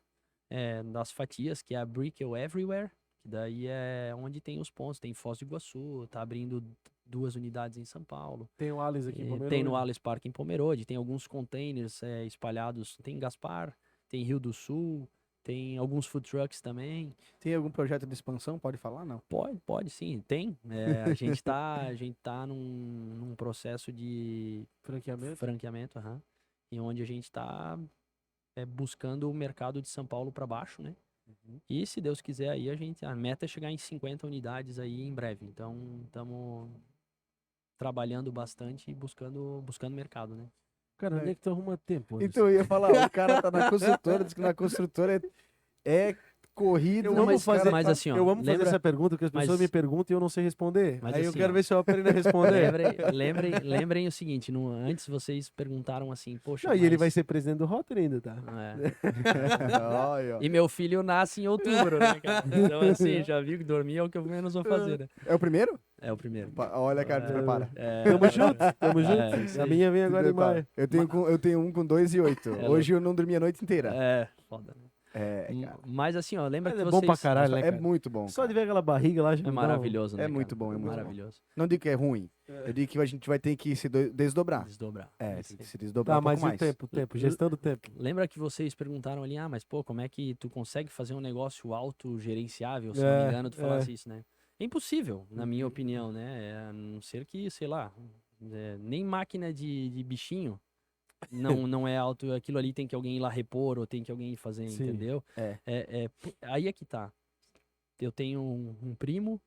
das fatias, que é a Brickell Everywhere, que daí é onde tem os pontos. Tem Foz do Iguaçu, tá abrindo 2 unidades em São Paulo. Tem o Alice aqui em Pomerode. Tem no Alice Park em Pomerode, tem alguns containers espalhados. Tem Gaspar, tem Rio do Sul, tem alguns food trucks também. Tem algum projeto de expansão? Pode falar? Não. Pode sim, tem. A gente tá num processo de Franqueamento? aham, em onde a gente tá buscando o mercado de São Paulo para baixo, né? E se Deus quiser aí, a meta é chegar em 50 unidades aí em breve. Então, estamos trabalhando bastante e buscando mercado, né? Cara, onde é que tu arruma tempo? Anderson? Então eu ia falar, o cara tá na construtora, diz que na construtora é corrido. Eu amo mas fazer, mas assim, ó, eu amo fazer lembra- essa pergunta, porque as pessoas mas- me perguntam e eu não sei responder. mas Aí eu assim, quero ó, ver se eu aprendo a responder. lembrem o seguinte, antes vocês perguntaram assim, poxa, Não, e ele mas- vai ser presidente do Rotary ainda, tá? Olha, ó. E meu filho nasce em outubro, né, cara? Então, assim, já vi que dormir é o que eu menos vou fazer, né? É o primeiro? É o primeiro. Olha, cara, te prepara. Tamo junto, tamo junto. isso A aí. minha vem Te agora em prepara. maio. Eu tenho um com 2 e 8. Hoje eu não dormi a noite inteira. Foda, né? Cara. Mas assim, ó, lembra Mas que é bom pra vocês... caralho, né, É cara? muito bom. Só cara. de ver aquela barriga lá já É me dá maravilhoso, né, É muito cara? bom, é muito bom. Maravilhoso. Não digo que é ruim. Eu digo que a gente vai ter que se desdobrar. Desdobrar. É, Isso tem que aí. se desdobrar Tá, um pouco mas e mais. o tempo, gestão do tempo. Lembra que vocês perguntaram ali, mas pô, como é que tu consegue fazer um negócio autogerenciável? Se não me engano, tu falasse isso, né? É impossível, na minha opinião, né? A não ser que, sei lá, nem máquina de bichinho não é auto. Aquilo ali tem que alguém ir lá repor ou tem que alguém ir fazer, Sim. entendeu? É. Aí é que tá. Eu tenho um primo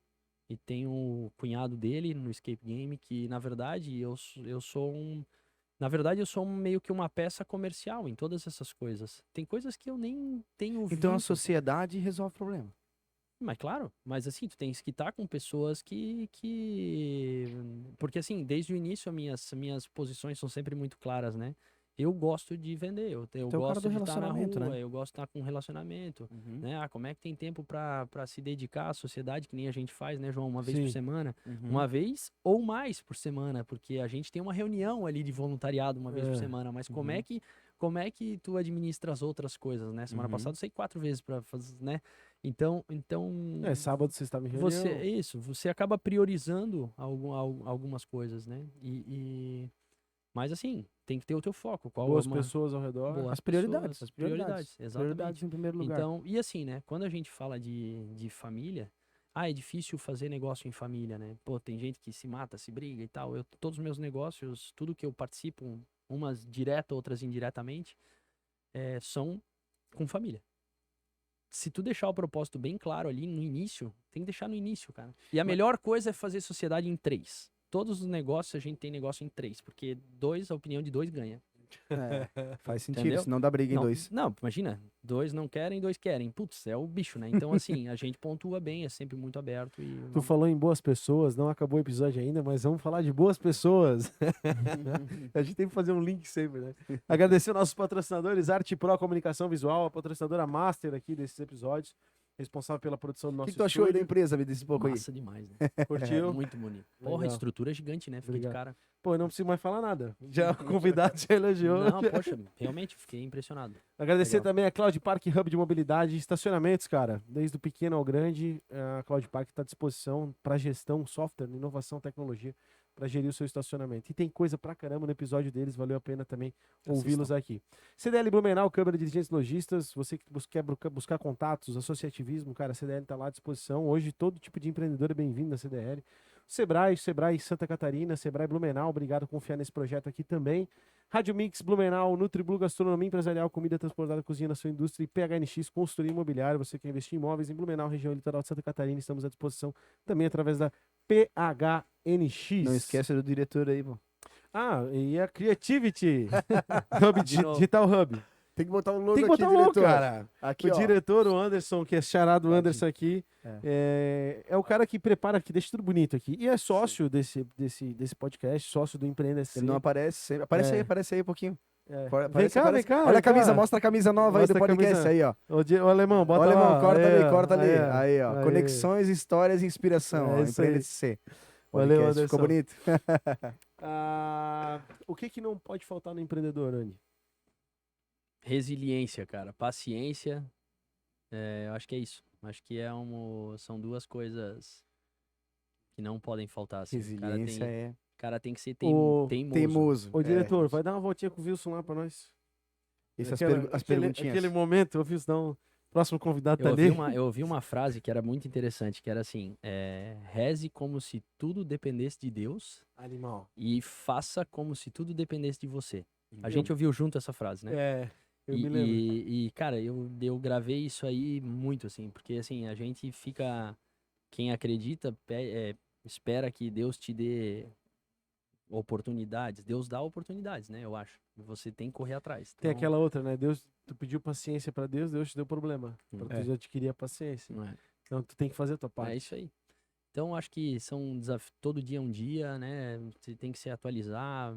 e tenho um cunhado dele no Escape Game que, na verdade, eu sou meio que uma peça comercial em todas essas coisas. Tem coisas que eu nem tenho Então a visto. sociedade resolve o problema. Mas claro, mas assim, tu tens que estar com pessoas porque assim, desde o início minhas posições são sempre muito claras, né? Eu gosto de vender, eu Tu é o cara gosto do de estar na relacionamento, rua, né? eu gosto de estar com relacionamento, né? Como é que tem tempo pra se dedicar à sociedade, que nem a gente faz, né, João? Uma vez por Sim. semana, Uhum. uma vez ou mais por semana, porque a gente tem uma reunião ali de voluntariado uma vez por semana, mas como é que tu administra as outras coisas, né? Semana passada eu saí 4 vezes pra fazer, né? Então, Sábado você estava em reunião. você acaba priorizando algumas coisas, né? Mas assim, tem que ter o teu foco. Boas pessoas ao redor. Boas As prioridades. pessoas, as prioridades, exatamente. Prioridades em primeiro lugar. Então, e assim, né? Quando a gente fala de família, é difícil fazer negócio em família, né? Pô, tem gente que se mata, se briga e tal. Todos os meus negócios, tudo que eu participo, umas direta, outras indiretamente, são com família. Se tu deixar o propósito bem claro ali no início, tem que deixar no início, cara. E a melhor coisa é fazer sociedade em 3. Todos os negócios, a gente tem negócio em 3, porque a opinião de 2 ganha. Faz sentido, Entendeu? senão dá briga em Não, 2. não, imagina, 2 não querem, 2 querem. Putz, é o bicho, né? Então, assim, a gente pontua bem, é sempre muito aberto. Tu falou em boas pessoas, não acabou o episódio ainda, mas vamos falar de boas pessoas. A gente tem que fazer um link sempre, né? Agradecer aos nossos patrocinadores, Arte Pro Comunicação Visual, a patrocinadora master aqui desses episódios, responsável pela produção do O nosso que tu achou aí da estúdio. empresa? Me diz um pouco aí. Massa demais, né? Curtiu? Muito bonito. Porra, Legal. estrutura gigante, né? Fiquei de Obrigado. cara. Pô, eu não preciso mais falar nada. Já o convidado já elogiou. Não, poxa, realmente, fiquei impressionado. Agradecer Legal. também a Cloud Park Hub de mobilidade e estacionamentos, cara. Desde o pequeno ao grande, a Cloud Park está à disposição para gestão, software, inovação, tecnologia. para gerir o seu estacionamento. E tem coisa pra caramba no episódio deles, valeu a pena também ouvi-los aqui. CDL Blumenau, Câmara de Dirigentes Lojistas, você que quer buscar contatos, associativismo, cara, a CDL está lá à disposição. Hoje todo tipo de empreendedor é bem-vindo na CDL. Sebrae Santa Catarina, Sebrae Blumenau, obrigado por confiar nesse projeto aqui também. Rádio Mix, Blumenau, Nutriblu, Gastronomia Empresarial, Comida Transportada, Cozinha na sua indústria e PHNX, Consultoria Imobiliária. Você quer investir em imóveis em Blumenau, região litoral de Santa Catarina, estamos à disposição também através da PHNX. Não esquece do diretor aí, pô. Ah, e a Creativity, Hub Digital Hub. Tem que botar um logo Tem que aqui, botar um logo, diretor. cara. Aqui, O ó. diretor, o Anderson, que é charado Anderson aqui, é o cara que prepara, que deixa tudo bonito aqui. E é sócio desse podcast, sócio do Empreenda SC. Ele não aparece sempre. Aparece aí um pouquinho. Vem cá. Olha a camisa, mostra a camisa nova Mostra aí do podcast aí, ó. O alemão, bota Olha, alemão, lá. corta Aí, ali, ó. corta ali. Aí, ó. Aí. Conexões, histórias e inspiração. É Ó, isso aí. Empreenda SC. Valeu, Podcast. Ficou Anderson. bonito? O que não pode faltar no empreendedor, Andy? Resiliência, cara. Paciência. Eu acho que é isso. Acho que são duas coisas que não podem faltar. Assim. Resiliência O cara tem que ser O teimoso. Ô, diretor, vai dar uma voltinha com o Wilson lá pra nós. As perguntinhas. Aquele momento, ô Wilson, dá um... próximo convidado tá ali. Eu ouvi uma frase que era muito interessante, que era assim, reze como se tudo dependesse de Deus Animal. e faça como se tudo dependesse de você. A gente ouviu junto essa frase, né? Eu me lembro. E, cara, eu gravei isso aí muito, assim, porque, assim, a gente fica... Quem acredita, espera que Deus te dê oportunidades. Deus dá oportunidades, né, eu acho. Você tem que correr atrás. Tem Então, aquela outra, né? Tu pediu paciência pra Deus, Deus te deu problema. Pra tu adquirir a paciência. não é? Então tu tem que fazer a tua parte. É isso aí. Então, acho que são todo dia é um dia, né? Você tem que se atualizar.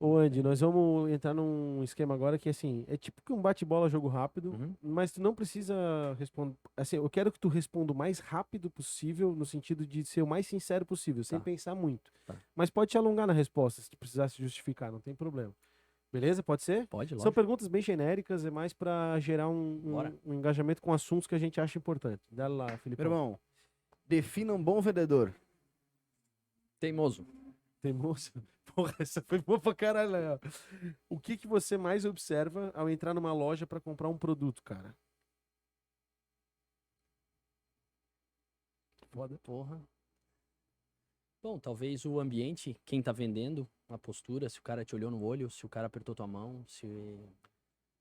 Ô, Andy, nós vamos entrar num esquema agora que, assim, é tipo que um bate-bola jogo rápido, mas tu não precisa responder. Assim, eu quero que tu responda o mais rápido possível, no sentido de ser o mais sincero possível, sem pensar muito. Tá. Mas pode te alongar na resposta, se tu precisar se justificar, não tem problema. Beleza? Pode ser? Pode, São lógico. perguntas bem genéricas, é mais pra gerar um engajamento com assuntos que a gente acha importante. Dá lá, Felipe. Meu irmão, defina um bom vendedor. Teimoso. Teimoso. Porra, essa foi boa pra caralho, né? Ó. O que você mais observa ao entrar numa loja pra comprar um produto, cara? Foda. Porra. Bom, talvez o ambiente, quem tá vendendo, a postura, se o cara te olhou no olho, se o cara apertou tua mão, se...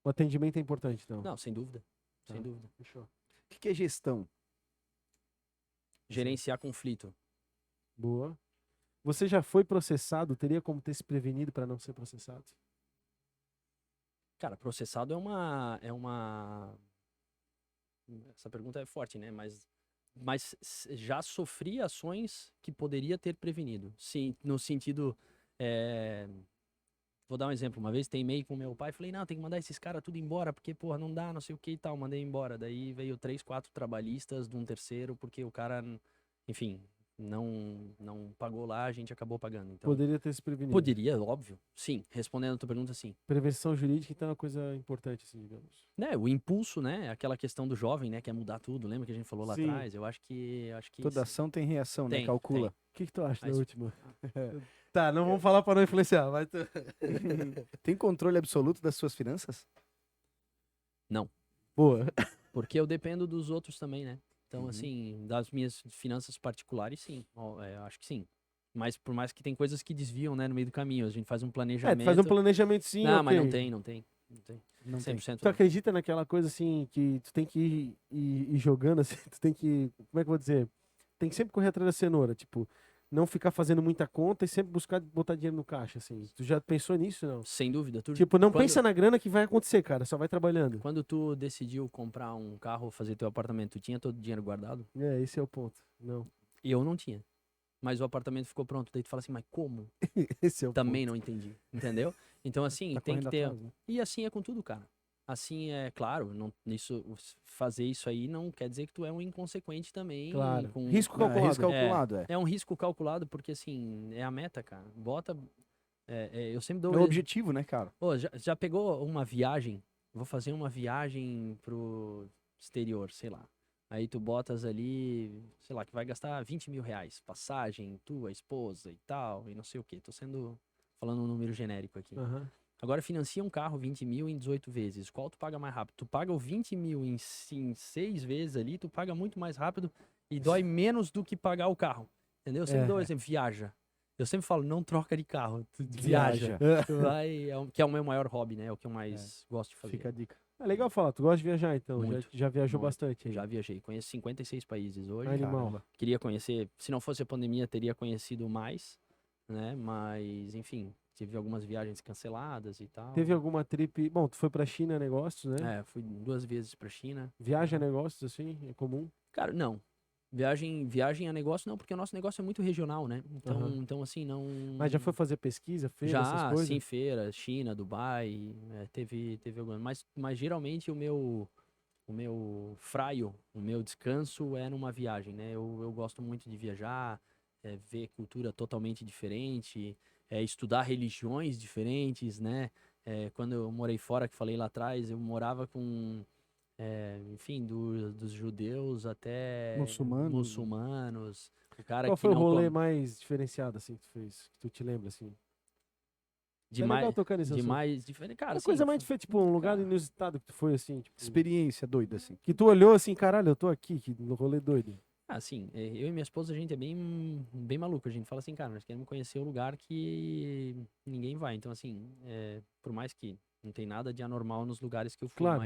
O atendimento é importante, então. Não, sem dúvida. Tá. Sem dúvida. Fechou. O que é gestão? Gerenciar conflito. Boa. Você já foi processado? Teria como ter se prevenido para não ser processado? Cara, processado é uma... Essa pergunta é forte, né? Mas já sofri ações que poderia ter prevenido. Sim, no sentido... Vou dar um exemplo. Uma vez teimei com meu pai, falei, não, tem que mandar esses caras tudo embora, porque, porra, não dá, não sei o que e tal. Mandei embora. Daí veio 3, 4 trabalhistas de um terceiro, porque o cara, enfim... Não pagou lá, a gente acabou pagando. Então, Poderia ter se prevenido. poderia, óbvio. Sim, respondendo a tua pergunta, sim. Prevenção jurídica, então, é uma coisa importante, assim, digamos. Né, o impulso, né? Aquela questão do jovem, né? Quer mudar tudo. Lembra que a gente falou lá Sim. atrás? Eu acho que Toda ação tem reação, né? Tem, Calcula. O que tu acha Mas- da última? Tá, não vamos falar para não influenciar. Mas Tem controle absoluto das suas finanças? Boa. Porque eu dependo dos outros também, né? Então, Uhum. assim, das minhas finanças particulares, sim. Eu acho que sim. Mas por mais que tem coisas que desviam, né, no meio do caminho. A gente faz um Tu planejamento. faz um planejamento sim, Não, ok. mas não tem. Não tem. 100% Tu não. acredita naquela coisa assim, que tu tem que ir jogando, assim, tu tem que, como é que eu vou dizer? Tem que sempre correr atrás da cenoura, tipo, não ficar fazendo muita conta e sempre buscar botar dinheiro no caixa, assim. Tu já pensou nisso, não? Sem dúvida. Tipo, não quando- pensa na grana que vai acontecer, cara, só vai trabalhando. Quando tu decidiu comprar um carro, fazer teu apartamento, tu tinha todo o dinheiro guardado? Esse é o ponto. Não. E eu não tinha. Mas o apartamento ficou pronto. Daí tu fala assim, mas como? Esse é o Também não entendi. Entendeu? Então, assim, Tá tem que correndo ter. atrás, né? E assim é com tudo, cara. Assim é claro, fazer isso aí não quer dizer que tu é um inconsequente também. Claro. Com... Risco Não, é calculado. risco calculado, é. É um risco calculado, porque assim, é a meta, cara. Bota. Eu sempre É dou. o objetivo, né, cara? Ô, já pegou uma viagem? Vou fazer uma viagem pro exterior, sei lá. aí tu botas ali, sei lá, que vai gastar 20 mil reais, passagem, tua esposa e tal, e não sei o quê. Tô falando um número genérico aqui. Aham. Agora financia um carro 20 mil em 18 vezes. Qual tu paga mais rápido? Tu paga o 20 mil em 6 vezes ali, tu paga muito mais rápido e dói menos do que pagar o carro. Entendeu? Eu sempre dou o exemplo, viaja. Eu sempre falo, não troca de carro, tu viaja. Tu vai, que é o meu maior hobby, né? É o que eu mais gosto de fazer. Fica a dica. É legal falar, tu gosta de viajar então, Muito, já viajou muito. bastante aí. Já viajei, conheço 56 países hoje. Animal. Queria conhecer, se não fosse a pandemia, teria conhecido mais, né? Mas, enfim, tive algumas viagens canceladas e tal. Teve alguma trip, bom, tu foi pra China negócios, né? Fui 2 vezes pra China. Viaja negócios assim, é comum? Cara, não. Viagem a negócio não, porque o nosso negócio é muito regional, né? Então, Aham. então assim, não. Mas já foi fazer pesquisa, feira, essas Já, coisas? sim, feira, China, Dubai, teve alguma. Mas geralmente o meu fraio, o meu descanso é numa viagem, né? Eu gosto muito de viajar, ver cultura totalmente diferente, estudar religiões diferentes, né? Quando eu morei fora, que falei lá atrás, eu morava com, enfim, dos judeus até Muçulmano. muçulmanos. O cara Qual que foi o não rolê come. mais diferenciado assim que tu fez, que tu te lembra assim? É Demais, legal tocar nesse assunto. demais, diferente. Cara, Uma assim, coisa mais diferente, tipo, um lugar cara, inusitado que tu foi assim, tipo, Experiência doida, assim. que tu olhou assim, caralho, eu tô aqui, que no rolê doido. assim, eu e minha esposa, a gente é bem maluco. A gente fala assim, cara, nós queremos conhecer um lugar que ninguém vai. Então, assim, por mais que não tem nada de anormal nos lugares que eu fui, Claro.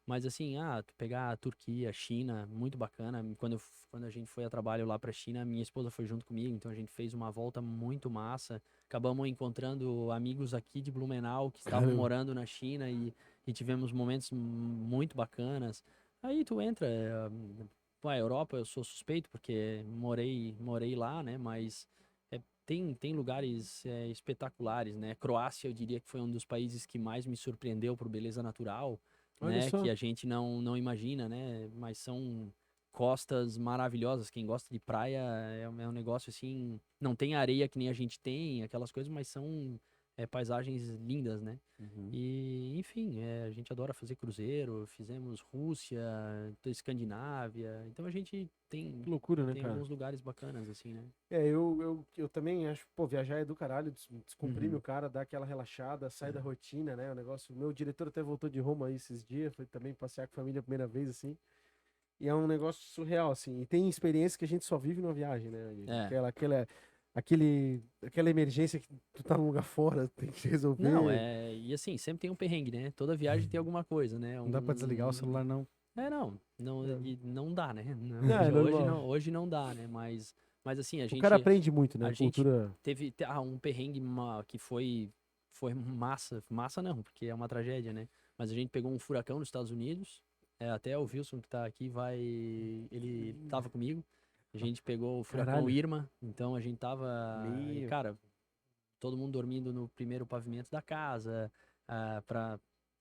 mas assim, tu pegar a Turquia, China, muito bacana. Quando a gente foi a trabalho lá pra China, minha esposa foi junto comigo, então a gente fez uma volta muito massa. Acabamos encontrando amigos aqui de Blumenau que estavam Caramba. morando na China e tivemos momentos muito bacanas. Aí tu entra, pô, a Europa eu sou suspeito porque morei lá, né? Mas tem lugares espetaculares, né? Croácia eu diria que foi um dos países que mais me surpreendeu por beleza natural, Olha né? só. Que a gente não imagina, né? Mas são costas maravilhosas. Quem gosta de praia é um negócio assim, não tem areia que nem a gente tem, aquelas coisas, mas são paisagens lindas, né? E, enfim, a gente adora fazer cruzeiro, fizemos Rússia, Escandinávia, então a gente tem, Que loucura, né, tem cara? alguns lugares bacanas, assim, né? Eu também acho, pô, viajar é do caralho, descomprime Uhum. o cara, dá aquela relaxada, sai da rotina, né? O negócio. Meu diretor até voltou de Roma aí esses dias, foi também passear com a família a primeira vez, assim. E é um negócio surreal, assim. E tem experiência que a gente só vive numa viagem, né? É. Aquela emergência que tu tá num lugar fora, tem que resolver. Não, e assim, sempre tem um perrengue, né? Toda viagem tem alguma coisa, né? Não dá pra desligar o celular, não. Não dá, né? Não, é Hoje normal. hoje não dá, né? Mas assim, O cara aprende muito, né? a A gente cultura. teve um perrengue que foi massa não, porque é uma tragédia, né? Mas a gente pegou um furacão nos Estados Unidos, até o Wilson que tá aqui ele tava comigo. A gente pegou o furacão Caralho. Irma, então a gente tava, Meu. cara, todo mundo dormindo no primeiro pavimento da casa,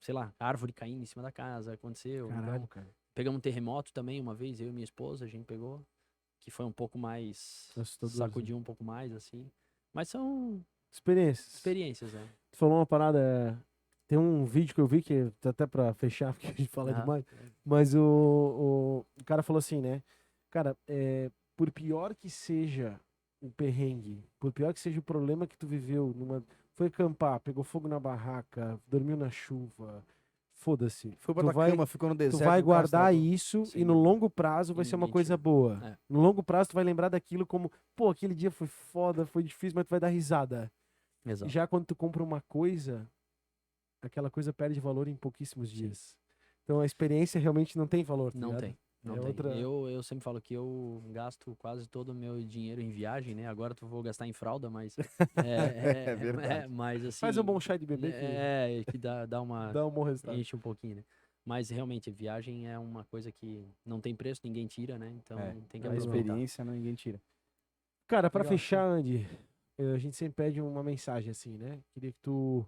sei lá, árvore caindo em cima da casa, aconteceu. Caralho, Então, cara. pegamos um terremoto também uma vez, eu e minha esposa, a gente pegou, que foi um pouco mais, Assustador, sacudiu um pouco mais, assim. Mas são Experiências. experiências, né? Tu falou uma parada. Tem um vídeo que eu vi que até pra fechar, porque a gente fala Aham. demais. Mas o cara falou assim, né? Cara, por pior que seja o perrengue, por pior que seja o problema que tu viveu, foi acampar, pegou fogo na barraca, dormiu na chuva, foda-se. Foi pra Tu tua vai, cama, ficou no tu deserto. vai o carro guardar estragou. isso e Sem no dúvida. longo prazo vai E ser uma ninguém coisa tira. boa. É. No longo prazo tu vai lembrar daquilo como, pô, aquele dia foi foda, foi difícil, mas tu vai dar risada. Exato. Já quando tu compra uma coisa, aquela coisa perde valor em pouquíssimos Sim. dias. Então a experiência realmente não tem valor, tá Não ligado? tem. Não É tem. outra- Eu sempre falo que eu gasto quase todo o meu dinheiro em viagem, né? Agora eu vou gastar em fralda, mas. É verdade. Mas assim. Faz um bom chá de bebê Que dá uma. dá um bom resultado. Enche um pouquinho, né? Mas realmente, viagem é uma coisa que não tem preço, ninguém tira, né? Então tem que A aproveitar. experiência ninguém tira. Cara, pra Legal. fechar, Andy, a gente sempre pede uma mensagem assim, né? Queria que tu.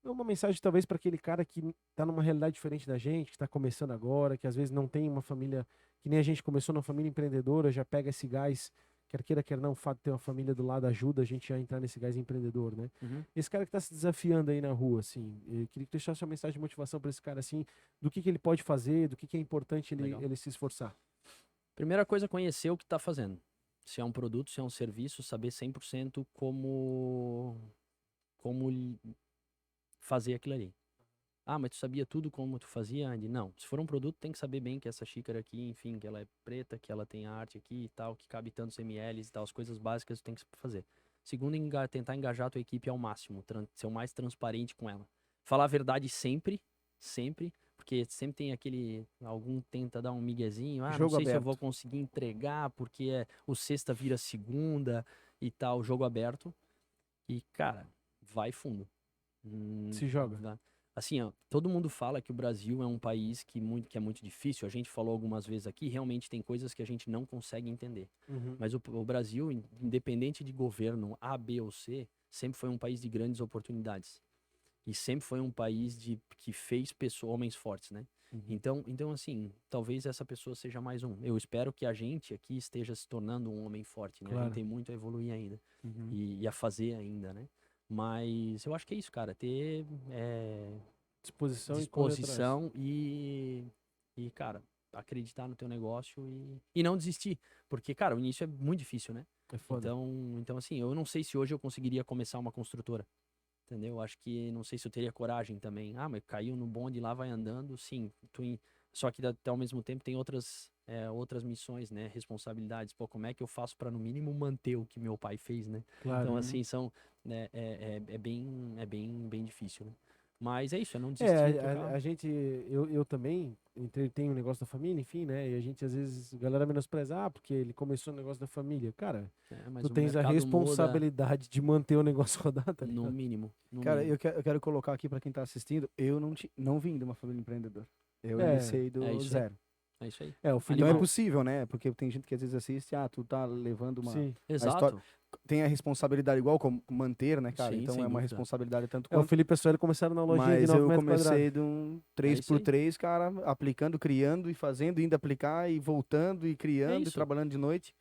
Uma mensagem talvez para aquele cara que tá numa realidade diferente da gente, que tá começando agora, que às vezes não tem uma família, que nem a gente começou numa família empreendedora, já pega esse gás, quer queira, quer não, o fato de ter uma família do lado ajuda a gente a entrar nesse gás empreendedor, né? Uhum. Esse cara que tá se desafiando aí na rua, assim, eu queria que tu deixasse uma mensagem de motivação para esse cara, assim, do que ele pode fazer, do que é importante Legal. ele se esforçar. Primeira coisa, conhecer o que tá fazendo. Se é um produto, se é um serviço, saber 100% como fazer aquilo ali. Ah, mas tu sabia tudo como tu fazia, Andy? Não. Se for um produto, tem que saber bem que essa xícara aqui, enfim, que ela é preta, que ela tem arte aqui e tal, que cabe tantos ml e tal, as coisas básicas tu tem que fazer. Segundo, tentar engajar a tua equipe ao máximo, ser o mais transparente com ela. Falar a verdade sempre, porque sempre tem algum tenta dar um miguezinho, não Jogo sei se eu aberto. vou conseguir entregar, porque o sexta vira segunda e tal, jogo aberto. E, cara, vai fundo. Se joga. Assim, ó, todo mundo fala que o Brasil é um país que é muito difícil. A gente falou algumas vezes aqui, realmente tem coisas que a gente não consegue entender. Mas o Brasil, independente de governo A, B ou C, sempre foi um país de grandes oportunidades. E sempre foi um país que fez homens fortes, né? Então, assim, talvez essa pessoa seja mais um. Eu espero que a gente aqui esteja se tornando um homem forte, né? A Claro. gente tem muito a evoluir ainda. E a fazer ainda, né? Mas eu acho que é isso, cara. Ter Disposição, disposição e, cara, acreditar no teu negócio e não desistir. Porque, cara, o início é muito difícil, né? É foda. Então, assim, eu não sei se hoje eu conseguiria começar uma construtora. Entendeu? Eu acho que não sei se eu teria coragem também. Ah, mas caiu no bonde lá, vai andando. Sim, só que até ao mesmo tempo tem outras missões, né? Responsabilidades. Pô, como é que eu faço para no mínimo manter o que meu pai fez, né? Claro. Então, assim, é bem difícil, né? Mas é isso, é não desistir. A gente, eu também tenho um negócio da família, enfim, né? E a gente às vezes, a galera menospreza, porque ele começou o negócio da família. Cara, mas tu o tens a mercado responsabilidade de manter o negócio rodar, tá muda, ligado? no mínimo. Cara, eu quero colocar aqui pra quem tá assistindo, eu não vim de uma família empreendedora. Eu iniciei do é isso aí. zero. É isso aí. O filho Não é Animal. possível, né? Porque tem gente que às vezes assiste, tu tá levando uma... Sim. Exato. Tem a responsabilidade igual como manter, né, cara? Sim, Então sem é uma dúvida. responsabilidade tanto O quanto. Felipe e a Sueli começaram na lojinha de Mas 9 eu metros comecei quadrados. de um isso aí. 3x3, cara, aplicando, criando e fazendo, indo aplicar e voltando e criando e isso. trabalhando de noite.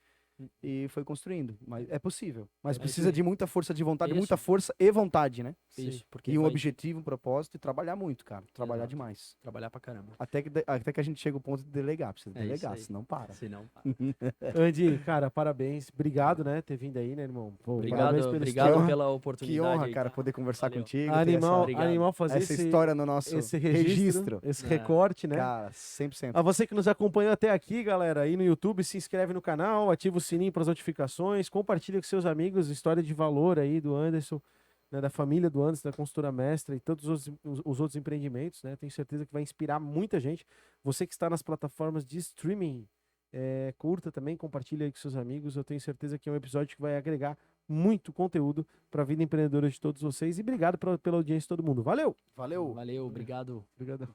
E foi construindo. Mas é possível. Mas É precisa isso. de muita força de vontade, Isso. muita força e vontade, né? Isso, porque E um vai objetivo, um propósito e trabalhar muito, cara. Trabalhar Exato. demais. trabalhar pra caramba. Até que a gente chega ao ponto de delegar. Precisa É isso delegar, aí. senão para. Senão, pá. Andy, cara, parabéns. Obrigado, né, ter vindo aí, né, irmão? Pô, parabéns pelo Obrigado estouro. pela Que oportunidade. honra, aí, cara, poder conversar Valeu. contigo. ter Animal fazer essa história no nosso esse registro, esse recorte, né? Cara, 100%. A você que nos acompanhou até aqui, galera, aí no YouTube, se inscreve no canal, ativa o sininho para as notificações, compartilha com seus amigos, história de valor aí do Anderson, né, da família do Anderson, da Construtora Mestra e todos os outros empreendimentos, né? Tenho certeza que vai inspirar muita gente. Você que está nas plataformas de streaming, curta também, compartilha aí com seus amigos. Eu tenho certeza que é um episódio que vai agregar muito conteúdo para a vida empreendedora de todos vocês. E obrigado pela audiência de todo mundo. Valeu! Valeu! Valeu, obrigado. Obrigado.